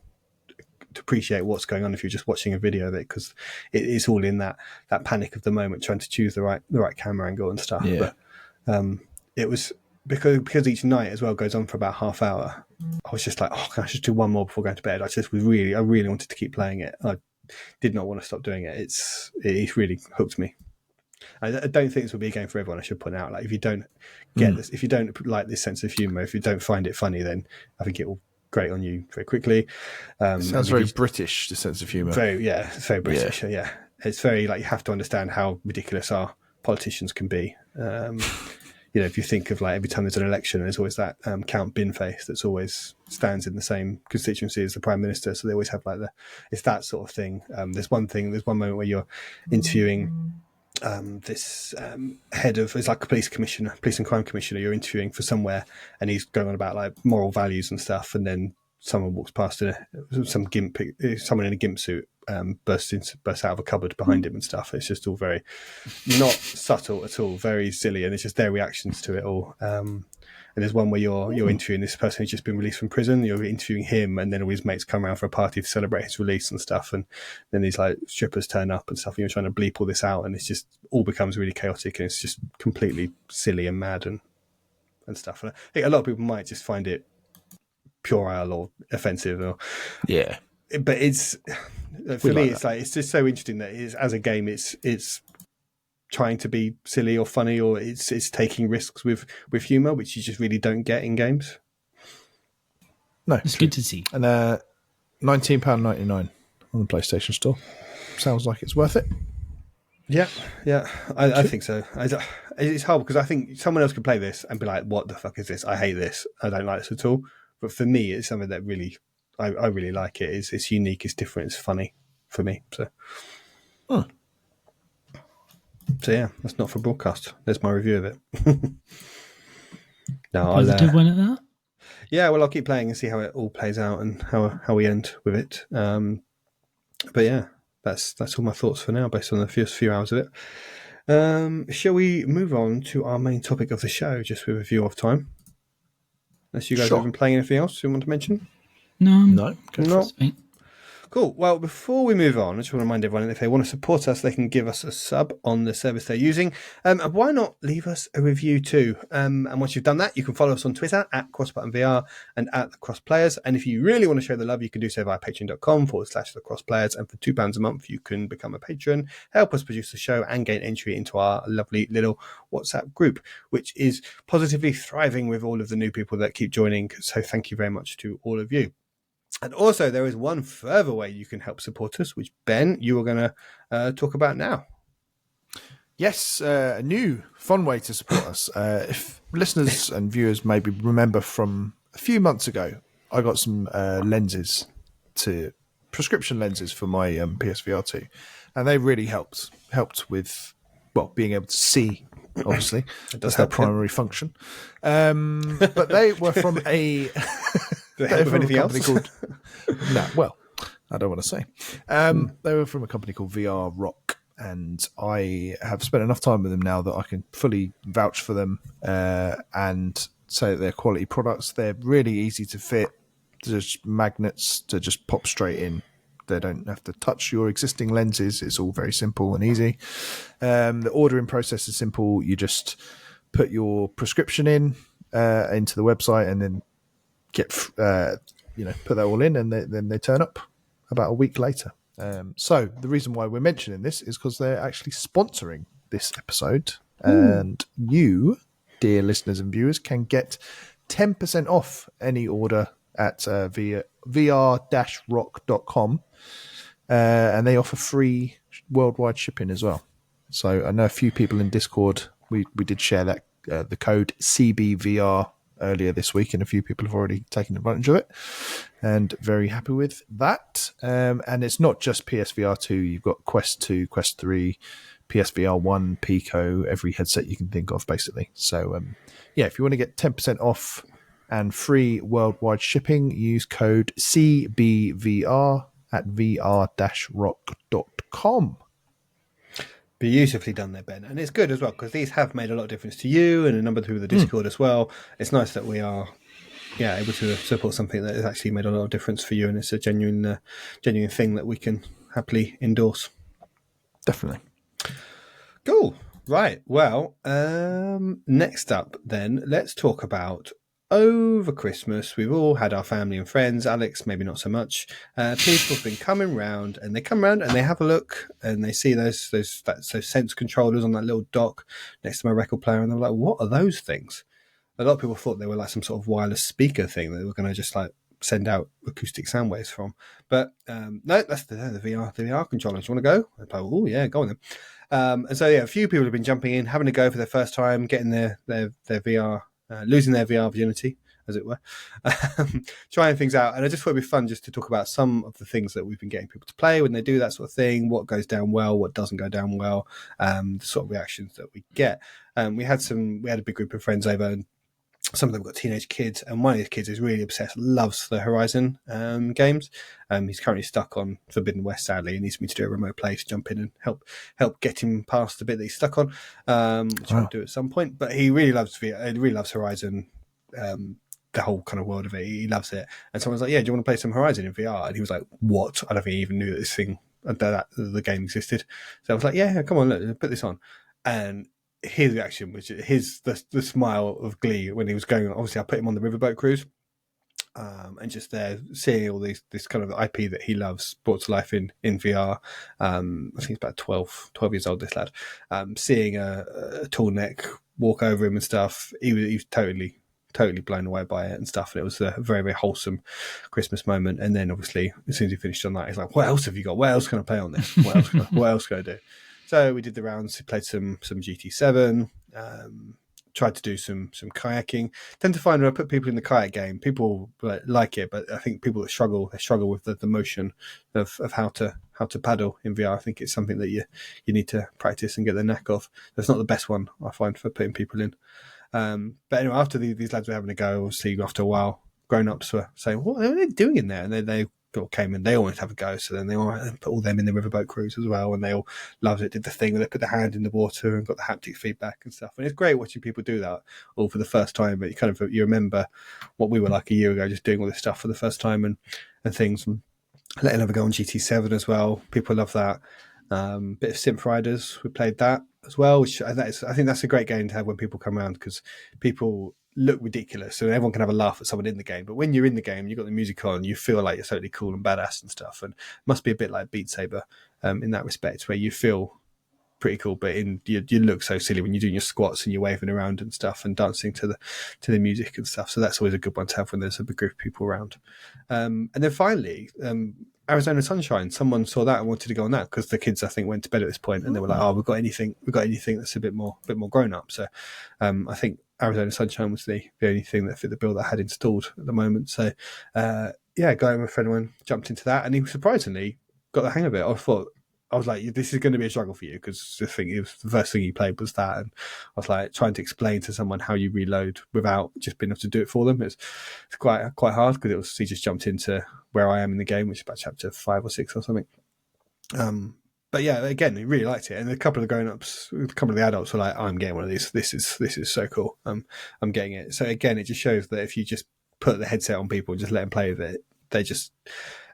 A: appreciate what's going on if you're just watching a video of it, because it's all in that panic of the moment, trying to choose the right camera angle and stuff.
B: Yeah.
A: But it was because each night as well goes on for about half hour. I was just like, oh, can I just do one more before going to bed? I really wanted to keep playing it. I did not want to stop doing it. It really hooked me. I don't think this will be a game for everyone. I should point out, like, if you don't get this, if you don't like this sense of humor, if you don't find it funny, then I think it will grate on you very quickly.
B: Sounds very British, the sense of humor.
A: It's very British. Yeah. It's very, like, you have to understand how ridiculous our politicians can be. If you think of, like, every time there's an election, there's always that Count Binface that's always stands in the same constituency as the Prime Minister. So they always have it's that sort of thing. There's one moment where you're interviewing this head of, it's like a police and crime commissioner you're interviewing for somewhere, and he's going on about like moral values and stuff, and then someone walks past someone in a gimp suit bursts out of a cupboard behind him and stuff. It's just all very not subtle at all, very silly, and it's just their reactions to it all. And there's one where you're interviewing this person who's just been released from prison. You're interviewing him, and then all his mates come around for a party to celebrate his release and stuff. And then these like strippers turn up and stuff. And you're trying to bleep all this out, and it's just all becomes really chaotic, and it's just completely silly and mad and stuff. And I think a lot of people might just find it puerile or offensive, but it's for me, it's just so interesting that as a game, it's trying to be silly or funny, or it's taking risks with humor, which you just really don't get in games.
B: No,
C: it's good to see.
B: And £19.99 on the PlayStation Store. Sounds like it's worth it.
A: Yeah, I think so. It's hard because I think someone else could play this and be like, "What the fuck is this? I hate this. I don't like this at all." But for me, it's something that really, I really like it. It's unique, it's different, it's funny for me. So, so yeah, that's not for broadcast. There's my review of it. Now
C: Positive one at that.
A: Yeah, well, I'll keep playing and see how it all plays out and how we end with it. But yeah, that's all my thoughts for now, based on the first few hours of it. Shall we move on to our main topic of the show, just with a view of time? Unless you guys have been playing anything else you want to mention?
B: No.
A: No.
C: It's fine.
A: Cool. Well, before we move on, I just want to remind everyone if they want to support us, they can give us a sub on the service they're using. And why not leave us a review too? And once you've done that, you can follow us on Twitter at CrossButtonVR and at the Crossplayers. And if you really want to show the love, you can do so via patreon.com/the Crossplayers. And for £2 a month, you can become a patron, help us produce the show, and gain entry into our lovely little WhatsApp group, which is positively thriving with all of the new people that keep joining. So thank you very much to all of you. And also, there is one further way you can help support us, which, Ben, you are going to talk about now.
B: Yes, a new fun way to support us. If listeners and viewers maybe remember from a few months ago, I got some prescription lenses for my PSVR2, and they really helped with, well, being able to see, obviously. That's their primary function. But they were from a...
A: Do they help with anything else?
B: No, well, I don't want to say. They were from a company called VR Rock, and I have spent enough time with them now that I can fully vouch for them and say that they're quality products. They're really easy to fit. There's magnets to just pop straight in. They don't have to touch your existing lenses. It's all very simple and easy. The ordering process is simple. You just put your prescription into the website and then put that all in, and then they turn up about a week later. So the reason why we're mentioning this is because they're actually sponsoring this episode. And you, dear listeners and viewers, can get 10% off any order at vr-rock.com, and they offer free worldwide shipping as well. So I know a few people in Discord, we did share that the code CBVR earlier this week, and a few people have already taken advantage of it and very happy with that. And it's not just PSVR2, you've got Quest 2, Quest 3, PSVR1, Pico, every headset you can think of basically. So if you want to get 10% off and free worldwide shipping, use code CBVR at vr-rock.com.
A: Beautifully done there, Ben. And it's good as well, because these have made a lot of difference to you and a number of people in the Discord as well. It's nice that we are able to support something that has actually made a lot of difference for you, and it's a genuine thing that we can happily endorse.
B: Definitely.
A: Cool. Right. Well, next up then, let's talk about over Christmas. We've all had our family and friends. Alex, maybe not so much. People have been coming round, and they come round and they have a look, and they see those sense controllers on that little dock next to my record player, and they're like, "What are those things?" A lot of people thought they were like some sort of wireless speaker thing that they were going to just like send out acoustic sound waves from. But no, that's the VR controllers. You want to go? I'm like, oh yeah, go on then. And so a few people have been jumping in, having a go for their first time, getting their VR. Losing their VR virginity, as it were, trying things out. And I just thought it'd be fun just to talk about some of the things that we've been getting people to play when they do that sort of thing, what goes down well, what doesn't go down well, the sort of reactions that we get. We had a big group of friends over, and some of them got teenage kids, and one of these kids is really obsessed, loves the Horizon games. He's currently stuck on Forbidden West, sadly, and needs me to do a remote play to jump in and help get him past the bit that he's stuck on, which I'll do at some point. But he really loves VR, he really loves Horizon, the whole kind of world of it. He loves it. And someone's like, "Yeah, do you want to play some Horizon in VR?" And he was like, "What? I don't think he even knew that this thing, that the game existed." So I was like, "Yeah, come on, look, put this on." And his reaction was the smile of glee when he was going on. Obviously, I put him on the riverboat cruise, and just there seeing all this kind of IP that he loves brought to life in VR. I think he's about 12 years old, this lad. Seeing a tall neck walk over him and stuff, he was totally blown away by it and stuff. And it was a very, very wholesome Christmas moment. And then obviously, as soon as he finished on that, he's like, "What else have you got? What else can I play on this? What else can I do?" So we did the rounds. We played some GT7. Tried to do some kayaking. Tend to find when I put people in the kayak game, people like it, but I think people that struggle with the motion of how to paddle in VR. I think it's something that you need to practice and get the knack of. That's not the best one I find for putting people in. But anyway, after these lads were having a go, obviously after a while, grown-ups were saying, "What are they doing in there?" And they people came in, they all wanted to have a go. So then they all put all them in the riverboat cruise as well, and they all loved it. Did the thing where they put their hand in the water and got the haptic feedback and stuff. And it's great watching people do that all for the first time. But you remember what we were like a year ago, just doing all this stuff for the first time and things. And letting them go on GT7 as well. People love that. Bit of Synth Riders, we played that as well, which I think that's a great game to have when people come around, because people look ridiculous, so everyone can have a laugh at someone in the game. But when you're in the game, you've got the music on, you feel like you're totally cool and badass and stuff. And it must be a bit like Beat Saber in that respect, where you feel pretty cool, but you look so silly when you're doing your squats and you're waving around and stuff and dancing to the music and stuff. So that's always a good one to have when there's a big group of people around. And then finally, Arizona Sunshine. Someone saw that and wanted to go on that, because the kids, I think, went to bed at this point and they were like, "Oh, we've got anything that's a bit more grown up." So I think Arizona Sunshine was the only thing that fit the bill that I had installed at the moment. So going with a friend of mine, jumped into that, and he surprisingly got the hang of it. I was like, this is going to be a struggle for you, because the first thing you played was that. And I was like, trying to explain to someone how you reload without just being able to do it for them. It's quite hard, because he just jumped into where I am in the game, which is about chapter 5 or 6 or something. But yeah, again, he really liked it. And a couple of the grown-ups, a couple of the adults were like, I'm getting one of these. This is so cool. I'm getting it. So again, it just shows that if you just put the headset on people and just let them play with it, they just...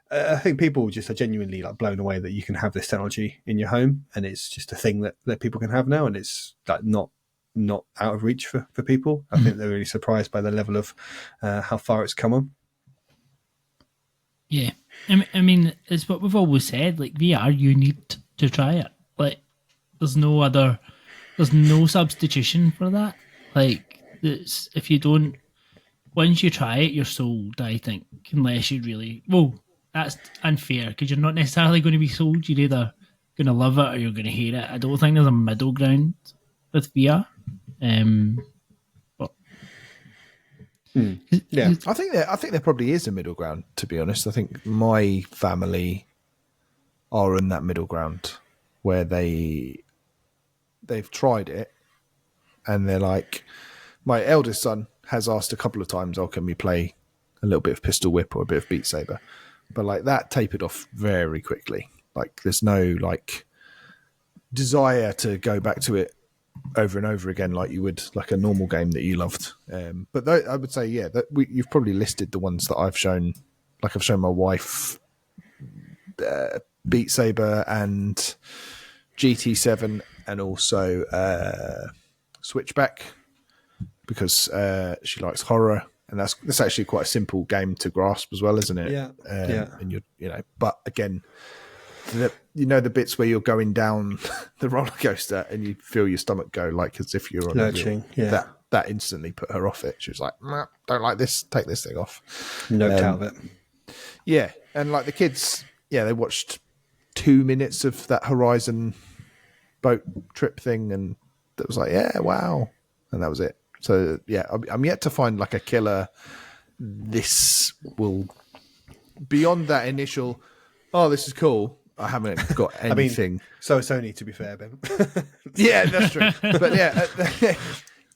A: I think people just are genuinely like blown away that you can have this technology in your home, and it's just a thing that people can have now, and it's like not out of reach for people. I think they're really surprised by the level of how far it's come on.
C: Yeah, I mean, it's what we've always said. Like VR, you need to try it. Like, there's no substitution for that. Like, if you don't, once you try it, you're sold. I think, unless you really that's unfair, because you're not necessarily going to be sold. You're either going to love it or you're going to hate it. I don't think there's a middle ground with VR.
A: Yeah,
B: I think there probably is a middle ground. To be honest, I think my family are in that middle ground where they've tried it, and they're like, my eldest son has asked a couple of times, "Oh, can we play a little bit of Pistol Whip or a bit of Beat Saber?" But like that tapered off very quickly. Like there's no like desire to go back to it over and over again like you would like a normal game that you loved. But I would say, you've probably listed the ones that I've shown. Like I've shown my wife Beat Saber and GT7, and also Switchback, because she likes horror. And that's actually quite a simple game to grasp as well, isn't it?
A: Yeah.
B: And but again, the bits where you're going down the roller coaster and you feel your stomach go, like as if you're on
A: lurching. Yeah,
B: that instantly put her off it. She was like, "Nah, don't like this. Take this thing off."
A: Noped out of it.
B: Yeah, and like the kids, they watched 2 minutes of that Horizon boat trip thing, and that was like, yeah, wow, and that was it. So I'm yet to find like a killer. This will beyond that initial. Oh, this is cool. I haven't got anything.
A: I mean, so it's only, to be fair, Ben.
B: Yeah, that's true. But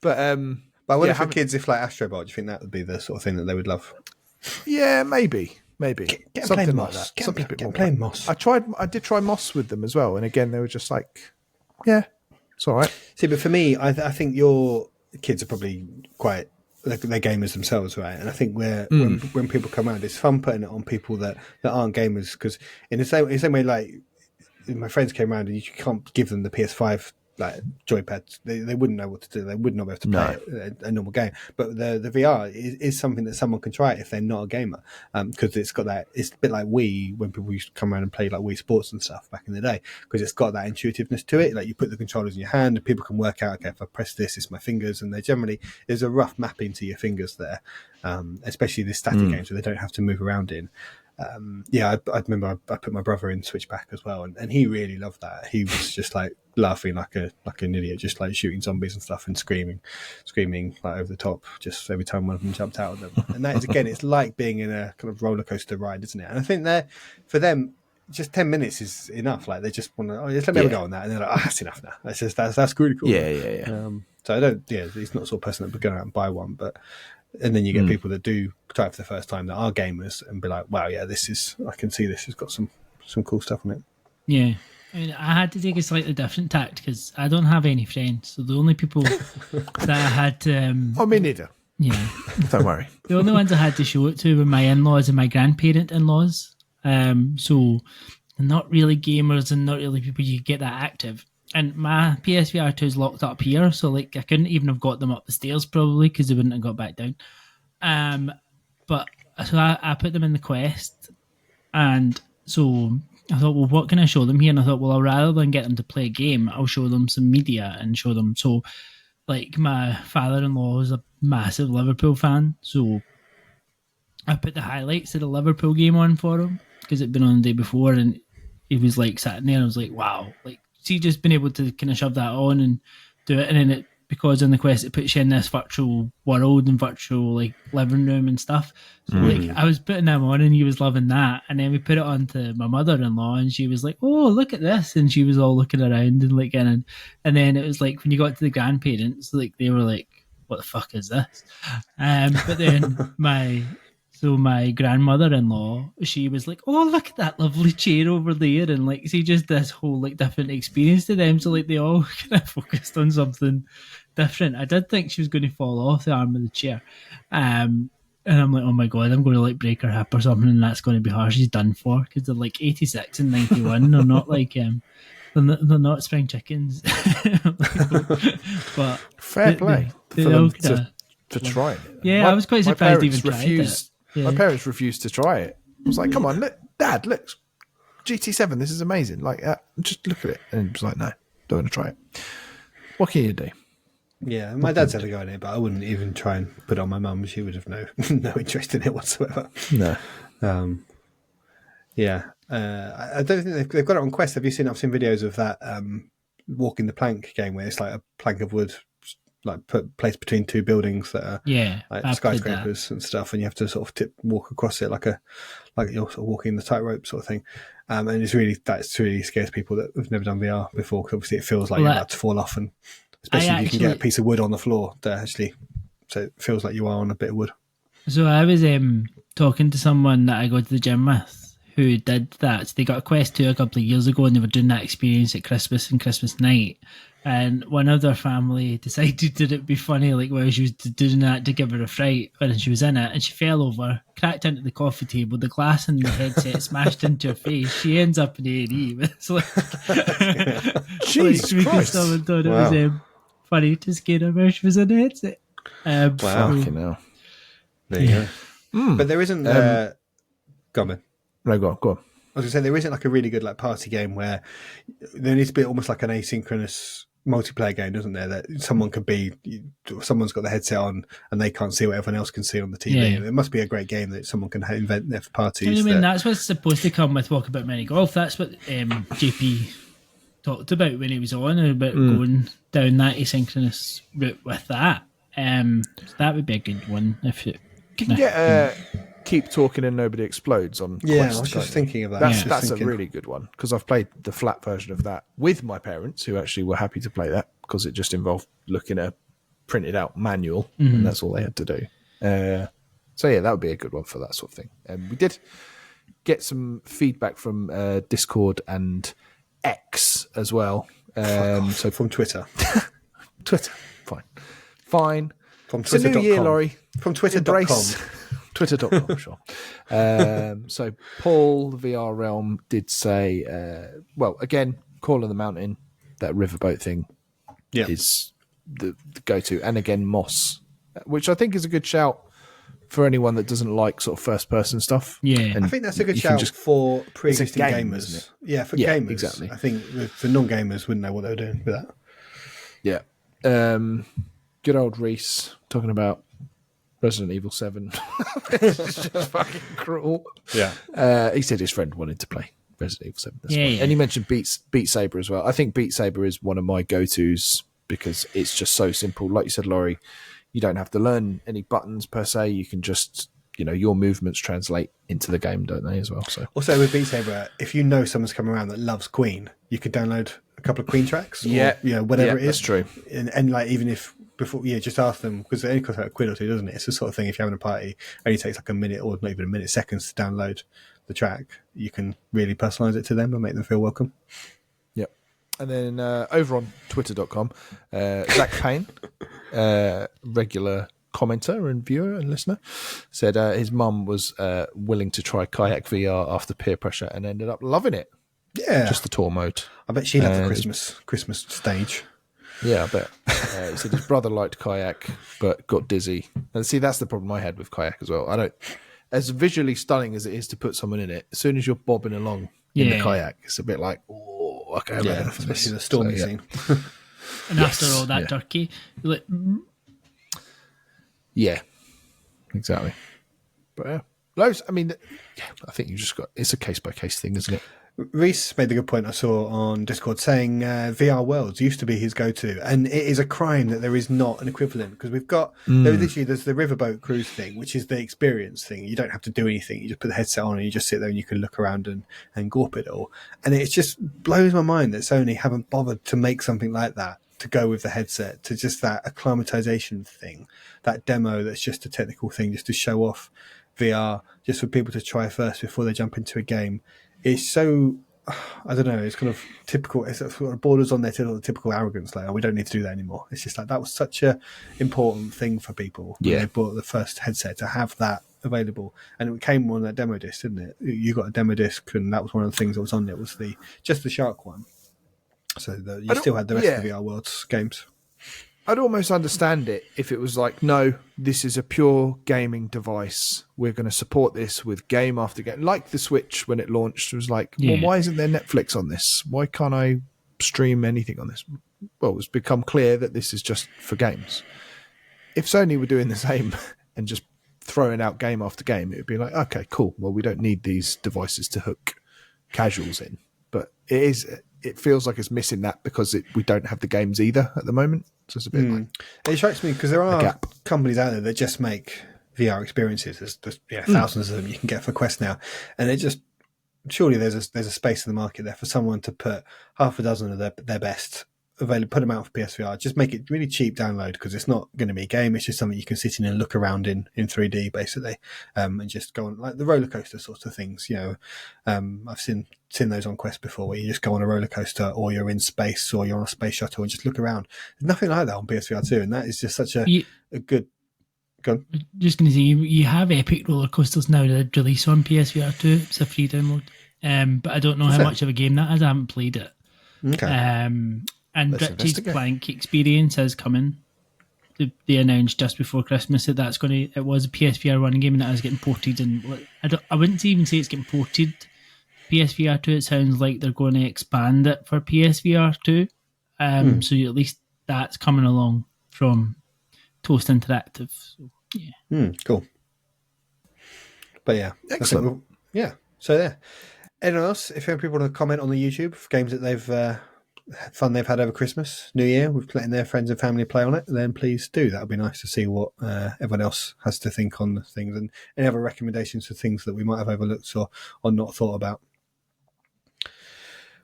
B: but
A: I wonder for kids, if like Astrobot, do you think that would be the sort of thing that they would love?
B: Yeah, maybe.
A: Get
B: Something
A: like
B: Moss.
A: that.
B: Something a bit
A: Get
B: more
A: playing Moss.
B: I did try Moss with them as well, and again they were just like, yeah, it's all right.
A: See, but for me, I think your kids are probably quite they're gamers themselves, right? And I think when people come around, it's fun putting it on people that aren't gamers, because in the same way, like my friends came around and you can't give them the PS5 like joypads, they wouldn't know what to do. They would not be able to play a normal game. But the VR is something that someone can try if they're not a gamer, because it's got that. It's a bit like Wii, when people used to come around and play like Wii Sports and stuff back in the day, because it's got that intuitiveness to it. Like you put the controllers in your hand and people can work out, okay, if I press this, it's my fingers, and there's a rough mapping to your fingers there, especially the static games where they don't have to move around in. I remember I put my brother in Switchback as well, and he really loved that. He was just like laughing like an idiot, just like shooting zombies and stuff and screaming like over the top just every time one of them jumped out of them. And that is, again, it's like being in a kind of roller coaster ride, isn't it? And I think for them, just 10 minutes is enough. Like they just want to, just let me have a go on that, and they're like, that's enough now. That's really cool.
B: Yeah.
A: So I don't. Yeah, he's not the sort of person that would go out and buy one, but And then you get people that do try it for the first time that are gamers and be like, wow, yeah, I can see this has got some cool stuff on it.
C: Yeah. I mean, I had to take a slightly different tact because I don't have any friends. So the only people that I had to...
B: Oh, me neither.
C: Yeah.
B: Don't worry.
C: The only ones I had to show it to were my in-laws and my grandparent-in-laws. So they're not really gamers and not really people you get that active. And my PSVR2 is locked up here, so like I couldn't even have got them up the stairs probably because they wouldn't have got back down. But so I put them in the Quest, and so I thought, well, what can I show them here? And I thought, well, rather than get them to play a game, I'll show them some media and show them. So, like, my father-in-law is a massive Liverpool fan, so I put the highlights of the Liverpool game on for him because it'd been on the day before, and he was like sitting there and I was like, wow, like, see, just been able to kind of shove that on and do it, and then it, because on the Quest it puts you in this virtual world and virtual like living room and stuff. So like I was putting them on and he was loving that, and then we put it on to my mother-in-law and she was like, oh, look at this, and she was all looking around and like and then it was like when you got to the grandparents, like they were like, what the fuck is this? But then my grandmother-in-law, she was like, oh, look at that lovely chair over there. And like, see, just this whole like different experience to them. So like they all kind of focused on something different. I did think she was going to fall off the arm of the chair. And I'm like, oh my God, I'm going to like break her hip or something. And that's going to be her. She's done for, because they're like 86 and 91. They're not like, they're not spring chickens. But
B: fair play
C: they
B: for them
C: all
B: to try it.
C: Yeah, I was quite surprised they even tried it. Yeah.
B: My parents refused to try it. I was like, come on, look, Dad, look, GT7, this is amazing. Like, just look at it. And he was like, no, don't want to try it. What can you do?
A: Yeah, my dad's had a go at it, but I wouldn't even try and put it on my mum. She would have no interest in it whatsoever.
B: No.
A: I don't think they've got it on Quest. Have you seen? I've seen videos of that walking the plank game where it's like a plank of wood, like placed between two buildings that are like skyscrapers and stuff, and you have to sort of walk across it like you're sort of walking the tightrope sort of thing. And it's really scares people that have never done VR before, because obviously it feels like you're about to fall off, and especially if you can get a piece of wood on the floor so it feels like you are on a bit of wood.
C: So I was talking to someone that I go to the gym with who did that. So they got a Quest 2 a couple of years ago, and they were doing that experience at Christmas and Christmas night. And one of their family decided that it'd be funny, like while she was doing that, to give her a fright when she was in it, and she fell over, cracked into the coffee table, the glass in the headset smashed into her face. She ends up in A&E. It's like,
B: Jesus Christ!
C: Someone thought it was funny to scare her when she was in the headset.
A: Wow,
B: fucking hell!
A: There you go. But there isn't. Go on.
B: No, go on.
A: I was going to say, there isn't like a really good like party game where there needs to be almost like an asynchronous multiplayer game, doesn't there? That someone's got the headset on and they can't see what everyone else can see on the TV. Yeah. It must be a great game that someone can invent their parties.
C: I mean, that's what's supposed to come with Walkabout Mini Golf. That's what JP talked about when he was on, about going down that asynchronous route with that. So that would be a good one if it
B: can get Keep Talking and Nobody Explodes on Quest.
A: Yeah, I was just thinking of that.
B: That's a really good one, because I've played the flat version of that with my parents, who actually were happy to play that because it just involved looking at a printed out manual, and that's all they had to do. So yeah, that would be a good one for that sort of thing. We did get some feedback from Discord and X as well.
A: So from Twitter.
B: Fine.
A: From
B: Twitter.com. It's a new year, Laurie.
A: From Twitter.com.
B: Twitter.com, sure. So Paul, the VR Realm, did say, well, again, Call of the Mountain, that riverboat thing is the go-to. And again, Moss, which I think is a good shout for anyone that doesn't like sort of first-person stuff.
C: Yeah.
A: And I think that's a good shout for pre-existing gamers. Yeah, for gamers.
B: Exactly.
A: I think for non-gamers wouldn't know what they were doing with that.
B: Yeah. Good old Reese talking about Resident Evil 7. It's just fucking cruel.
A: Yeah.
B: He said his friend wanted to play Resident Evil 7. That's fine. And he mentioned Beat Saber as well. I think Beat Saber is one of my go-tos because it's just so simple. Like you said, Laurie, you don't have to learn any buttons per se. You can just, your movements translate into the game, don't they, as well? So
A: also with Beat Saber, if you know someone's coming around that loves Queen, you could download a couple of Queen tracks. Or, whatever it is.
B: That's true.
A: And like, even if before, just ask them, because it only costs like a quid or two, doesn't it? It's the sort of thing, if you're having a party, it only takes like a minute, or not even a minute, seconds to download the track. You can really personalise it to them and make them feel welcome.
B: Yep. And then over on twitter.com, Zach Payne, regular commenter and viewer and listener, said his mum was willing to try Kayak VR after peer pressure and ended up loving it.
A: Yeah.
B: Just the tour mode.
A: I bet she loved the Christmas stage.
B: Yeah, I bet. He said his brother liked Kayak, but got dizzy. And see, that's the problem I had with Kayak as well. I don't, as visually stunning as it is to put someone in it, as soon as you're bobbing along in the Kayak, it's a bit like, oh, okay, I'm enough of this.
A: Especially the stormy scene.
C: And after all that turkey, you're like,
B: yeah, exactly. But loads. I mean, I think you just got, it's a case by case thing, isn't it?
A: Reese made the good point I saw on Discord saying VR Worlds used to be his go-to, and it is a crime that there is not an equivalent, because we've got there's the riverboat cruise thing, which is the experience thing. You don't have to do anything, you just put the headset on and you just sit there and you can look around and gawp it all. And it just blows my mind that Sony haven't bothered to make something like that to go with the headset, to just that acclimatization thing, that demo that's just a technical thing, just to show off VR, just for people to try first before they jump into a game. It's so, I don't know, it's kind of typical, it's sort of borders on their typical arrogance, like, oh, we don't need to do that anymore. It's just like, that was such a important thing for people when they bought the first headset, to have that available. And it came on that demo disc, didn't it? You got a demo disc, and that was one of the things that was on it, was just the Shark one. So you still had the rest of the VR Worlds games.
B: I'd almost understand it if it was like, no, this is a pure gaming device. We're going to support this with game after game. Like the Switch when it launched, it was like, well, why isn't there Netflix on this? Why can't I stream anything on this? Well, it's become clear that this is just for games. If Sony were doing the same and just throwing out game after game, it would be like, okay, cool. Well, we don't need these devices to hook casuals in. But it feels like it's missing that because we don't have the games either at the moment. So it's a bit like,
A: it strikes me because there are companies out there that just make VR experiences. There's thousands of them you can get for Quest now, and it just, surely there's a space in the market there for someone to put half a dozen of their best available, put them out for PSVR, just make it really cheap download, because it's not going to be a game, it's just something you can sit in and look around in 3D basically, and just go on like the roller coaster sorts of things. I've seen those on Quest before, where you just go on a roller coaster, or you're in space, or you're on a space shuttle and just look around. There's nothing like that on PSVR2, and that is just such a good. Go on. Just
C: going to say, you have Epic roller coasters now that release on PSVR2. It's a free download, but I don't know how much of a game that is. I haven't played it.
A: Okay.
C: And Richie's Plank experience is coming. They announced just before Christmas that it was a PSVR1 game, and that is getting ported. And I wouldn't even say it's getting ported PSVR2. It sounds like they're going to expand it for PSVR2. So at least that's coming along from Toast Interactive. So,
A: cool. But yeah,
B: excellent.
A: So yeah. Anyone else? If people want to comment on the YouTube for games that they've fun they've had over Christmas, New Year, with letting their friends and family play on it, then please do. That would be nice to see what everyone else has to think on the things, and any other recommendations for things that we might have overlooked or not thought about.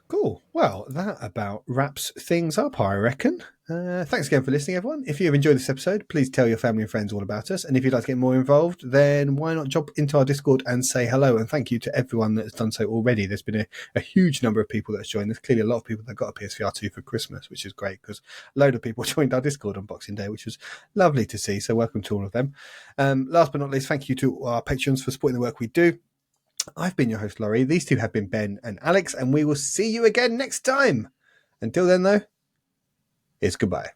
A: Cool. Well, that about wraps things up, I reckon. Thanks again for listening, everyone. If you've enjoyed this episode, please tell your family and friends all about us. And if you'd like to get more involved, then why not jump into our Discord and say hello? And thank you to everyone that has done so already. There's been a huge number of people that have joined. There's clearly a lot of people that got a PSVR2 for Christmas, which is great, because a load of people joined our Discord on Boxing Day, which was lovely to see. So welcome to all of them. Last but not least, thank you to our patrons for supporting the work we do. I've been your host, Laurie. These two have been Ben and Alex, and we will see you again next time. Until then, though, it's goodbye.